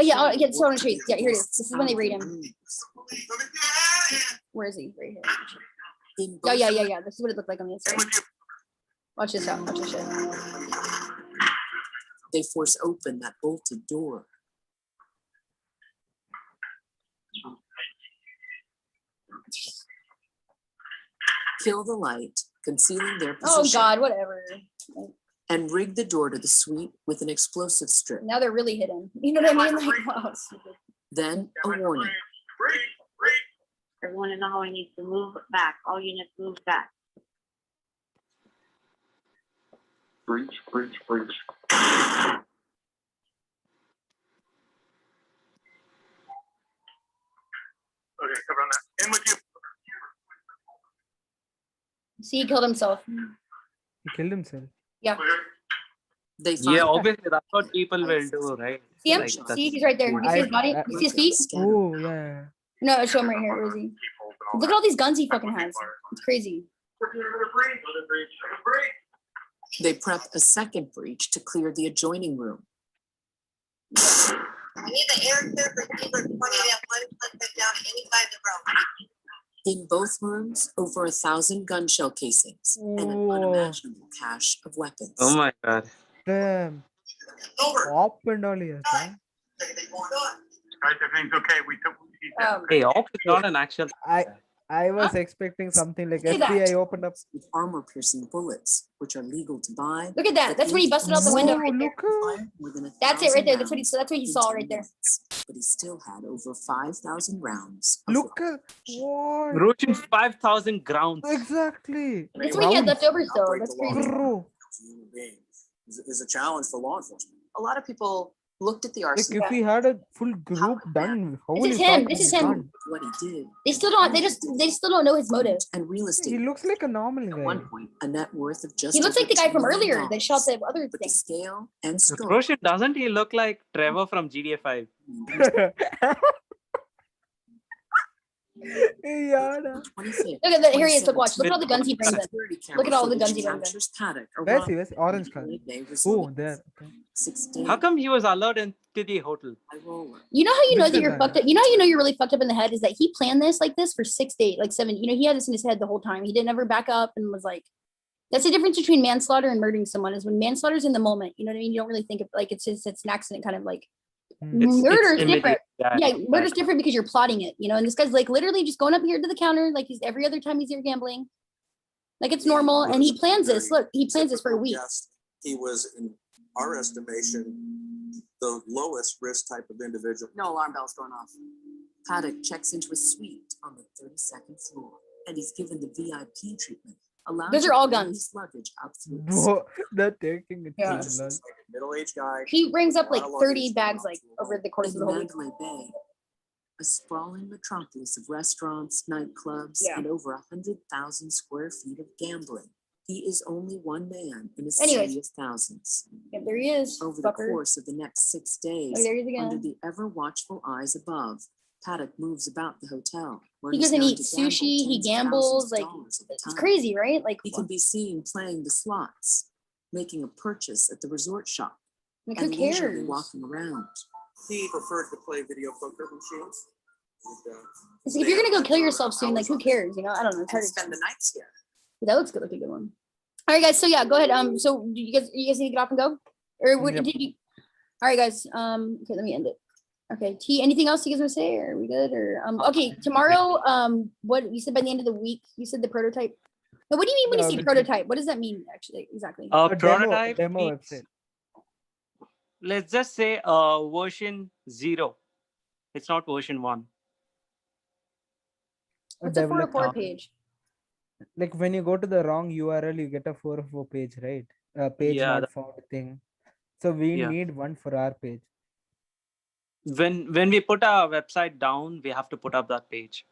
Yeah. So I want to show you. Yeah, here it is. This is when they raid him. Where is he? Right here. Yeah. This is what it looked like on the inside. Watch this out. Watch this shit. They force open that bolted door. Kill the light, concealing their Oh position, god, whatever. and rig the door to the suite with an explosive strip. Now they're really hidden. You know what I mean? Like, wow. Stupid. Then a warning. Everyone in the hallway needs to move back. All units move back. Breach. Okay, cover on that. In with you. See, he killed himself. He killed himself. Yeah. They find Yeah, obviously that's what people will do, right? See him? Like, See, that's- he's right there. You see his body? You see his feet? Oh yeah. No, show him right here. Where is he? Look at all these guns he fucking has. It's crazy. They prep a second breach to clear the adjoining room. We need the air clear receiver pointed at one suspect down any side of the room. In both rooms, over 1,000 gun shell casings and an Whoa. unimaginable cache of weapons. Oh my god. Damn. Op and all here. Huh? Guys, everything's okay. We took. Hey, Op is not an actual. I was expecting something like Look at that. FBI opened up. With armor-piercing bullets, which are legal to buy. Look at that. That's when he busted out the window right there. Look. Within a That's it right there. 1,000 That's what he saw right there. rounds. but he still had over 5,000 rounds. Of Look at what Roshan 5,000 grounds. exactly. That's what he had Rounds. leftovers though. That's crazy. Bro, Human being is a challenge for law enforcement. A lot of people looked at the like arsenal. if we had a full group done, how This will is you him. talk This is about him. gun? What he did. They still don't know his motive. And real He estate. looks like a normal At guy. one point, a net worth of just He looks over like the guy $2 from million. earlier that shot the other But the thing. scale and scope. Roshan, doesn't he look like Trevor from GTA 5? Yeah. 25th, Look at that. Here he is. Look, watch. Look at all the guns he brings in. security Look at all the camera guns he footage brings in. captures Paddock Where's he? arriving Where's orange at car? Bay Oh, Resort. there. Okay. 16 How come he was allowed into the hotel? roller. You know how you know that Business you're man. fucked up. You know how you know you're really fucked up in the head is that he planned this like this for 6 days, like 7. You know, he had this in his head the whole time. He didn't ever back up and was like, that's the difference between manslaughter and murdering someone is when manslaughter's in the moment. You know what I mean? You don't really think of like it's just it's an accident kind of like murder is different. Yeah, murder's different because you're plotting it, you know, and this guy's like literally just going up here to the counter like he's every other time he's here gambling. Like it's normal. And he plans this. Look, he plans this for a week. Yes, he was, in our estimation, the lowest risk type of individual. No alarm bells going off. Paddock checks into a suite on the 32nd floor, and he's given the VIP treatment. Those are all guns. Luggage up through Bro, they're taking it. Yeah. too long. Middle-aged guy. He brings up like lot of 30 luggage. bags like over the course of in the whole week. Mandalay Bay, a sprawling metropolis of restaurants, nightclubs, Yeah. and over 100,000 square feet of gambling. He is only one man in a Anyways. city of thousands. Yeah, there he is. Over the fucker. course of the next 6 days, Oh, there he is again. under the ever-watchful eyes above, Paddock moves about the hotel. Where He he's goes and known eats to gamble sushi, he tens of gambles, thousands of like, dollars at a it's time. crazy, right? Like, He can be seen playing the slots, making a purchase at the resort shop, like who and leisurely cares? walking around. He preferred to play video poker machines. It's like, if you're gonna go kill yourself soon, like who cares? You know, I don't know. It's hard to Spend the nights here. That looks good, like a good one. All right, guys. So yeah, go ahead. So do you guys need to get off and go, or what Yep. did you? All right, guys. Okay, let me end it. Okay, T. Anything else you guys want to say? Or are we good? Or okay, tomorrow. What you said by the end of the week? You said the prototype. But what do you mean when you say we- prototype? What does that mean actually exactly? A Prototype demo means- website. Let's just say version 0. It's not version 1. What's a developed 404 app. page? Like when you go to the wrong URL, you get a 404 page, right? A page Yeah, not that- found thing. So we Yeah. need one for our page. When we put our website down, we have to put up that page.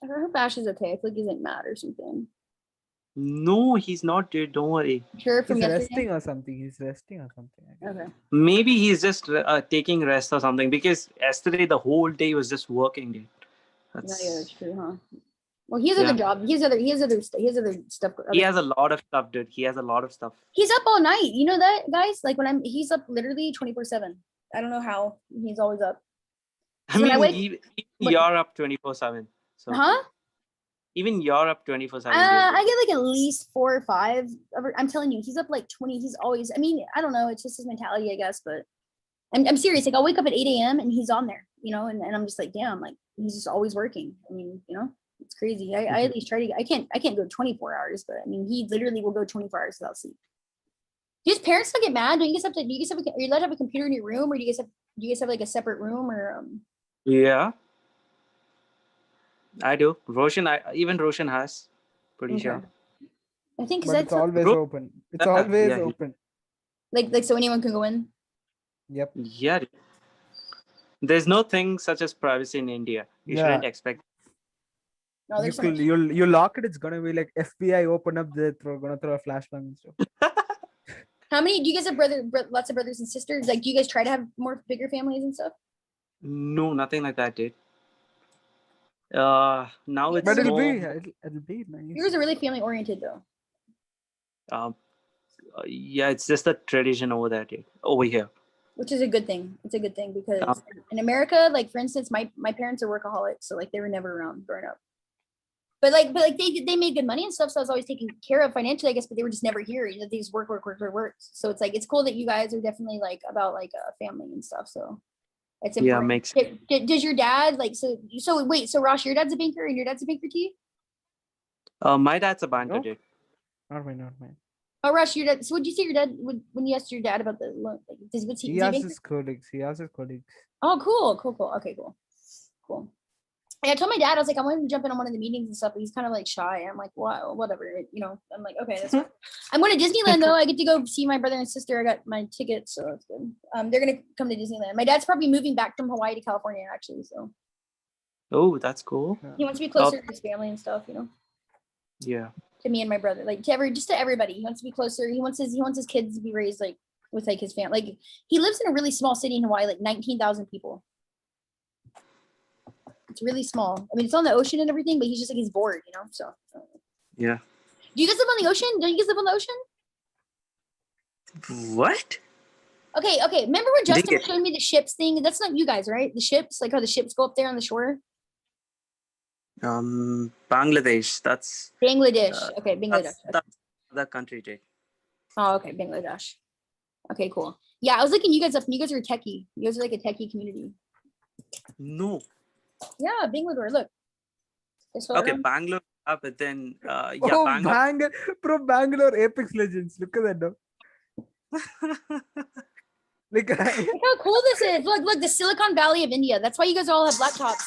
I hope Ash is okay. I feel like he's like mad or something. No, he's not, dude. Don't worry. Sure, from He's yesterday. resting or something. He's resting or something. I guess. Okay. Maybe he's just taking rest or something because yesterday the whole day he was just working, dude. Yeah, That's, yeah, that's true, huh? Well, he has Yeah. other job. He has other stuff. he has a lot of stuff, dude. He has a lot of stuff. He's up all night. You know that, guys? Like he's up literally 24/7. I don't know how he's always up. I So when mean, I wake- even what- you're up 24/7. So Huh? even you're up 24/7. I get like at least 4 or 5. I'm telling you, he's up like 20. He's always. I mean, I don't know. It's just his mentality, I guess. But I'm serious. Like I'll wake up at 8 a.m. and he's on there. You know, and I'm just like, damn. Like he's just always working. I mean, you know, it's crazy. I at least try to. I can't go 24 hours, but I mean, he literally will go 24 hours without sleep. Do his parents still get mad? Do you guys have to? Do you guys have? Are you allowed to have a computer in your room, or do you guys have like a separate room, or Yeah, I do. Even Roshan has. Pretty Okay. sure. I think But that's it's always Bro- open. It's always Yeah, he- open. like so anyone can go in. Yep. Yeah. Dude. There's no thing such as privacy in India. You Yeah. shouldn't expect. No, You there's so could, much. you lock it. It's gonna be like FBI open up. They're gonna throw a flashbang and stuff. How many do you guys have lots of brothers and sisters? Like, do you guys try to have more bigger families and stuff? No, nothing like that, dude. Now it's But it'll more, be nice. Yours are really family oriented though. yeah, it's just a tradition over there, dude. Over here. Which is a good thing. It's a good thing because Yeah. in America, like for instance, my parents are workaholics, so like they were never around growing up. But like they made good money and stuff, so I was always taken care of financially, I guess. But they were just never here. You know, they just work. So it's like it's cool that you guys are definitely like about like a family and stuff. So it's Yeah, important. makes Does your dad like so wait? So Rosh, your dad's a banker and your dad's a banker too? my dad's a banker, No. dude. Not mine. Oh, Rush, your dad. So, would you say your dad when you asked your dad about the loan? Like, what's He does he asked make- his colleagues. He asked his colleagues. Oh, cool. Okay, cool. Yeah, I told my dad, I was like, I wanted to jump in on one of the meetings and stuff, but he's kind of like shy. I'm like, wow, whatever. You know, I'm like, okay, that's fine. I'm going to Disneyland though. I get to go see my brother and sister. I got my tickets, so it's good. They're gonna come to Disneyland. My dad's probably moving back from Hawaii to California actually, so Oh, that's cool. he wants to be closer to his family and stuff, you know, Yeah. to me and my brother, like to everybody. He wants to be closer. He wants his kids to be raised like with like his family. Like he lives in a really small city in Hawaii, like 19,000 people. It's really small. I mean, it's on the ocean and everything, but he's bored, you know. So. Yeah. Do you guys live on the ocean? Don't you guys live on the ocean? What? Okay. Remember when Justin Dang was showing me the ships thing? That's not you guys, right? The ships, like how the ships go up there on the shore. Bangladesh. That's Bangladesh. Okay, Bangladesh. that's the country, Jake. Oh, okay, Bangladesh. Okay, cool. Yeah, I was looking you guys up, and you guys are a techie. You guys are like a techie community. No. Yeah, Bangalore. Look. Just hold Okay, on. Bangalore. But then yeah, Oh, Bangalore. Bangalore Apex Legends. Look at that now. Like, Look how cool this is. Look, the Silicon Valley of India. That's why you guys all have laptops.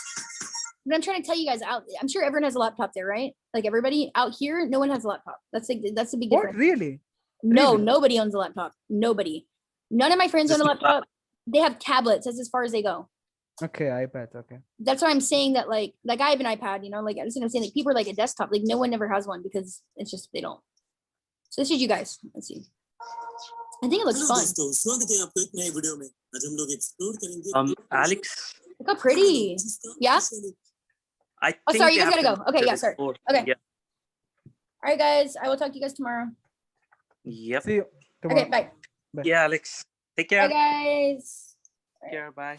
But I'm trying to tell you guys out. I'm sure everyone has a laptop there, right? Like everybody out here, no one has a laptop. That's the big what difference. really? No, Really? nobody owns a laptop. Nobody. None of my friends own a laptop. They have tablets. That's as far as they go. Okay, iPads. Okay. That's why I'm saying that like I have an iPad, you know, like I'm saying like people are like a desktop, like no one ever has one because it's just they don't. So this is you guys. Let's see. I think it looks fun. Alex. Look how pretty. Yeah. I Oh, think sorry, they you guys have gotta to go. Okay, do yeah, this sorry. before. Okay. Yeah. All right, guys. I will talk to you guys tomorrow. Yep. See you Okay, tomorrow. bye. Yeah, Alex. Take Bye, care. guys. Take care. Bye.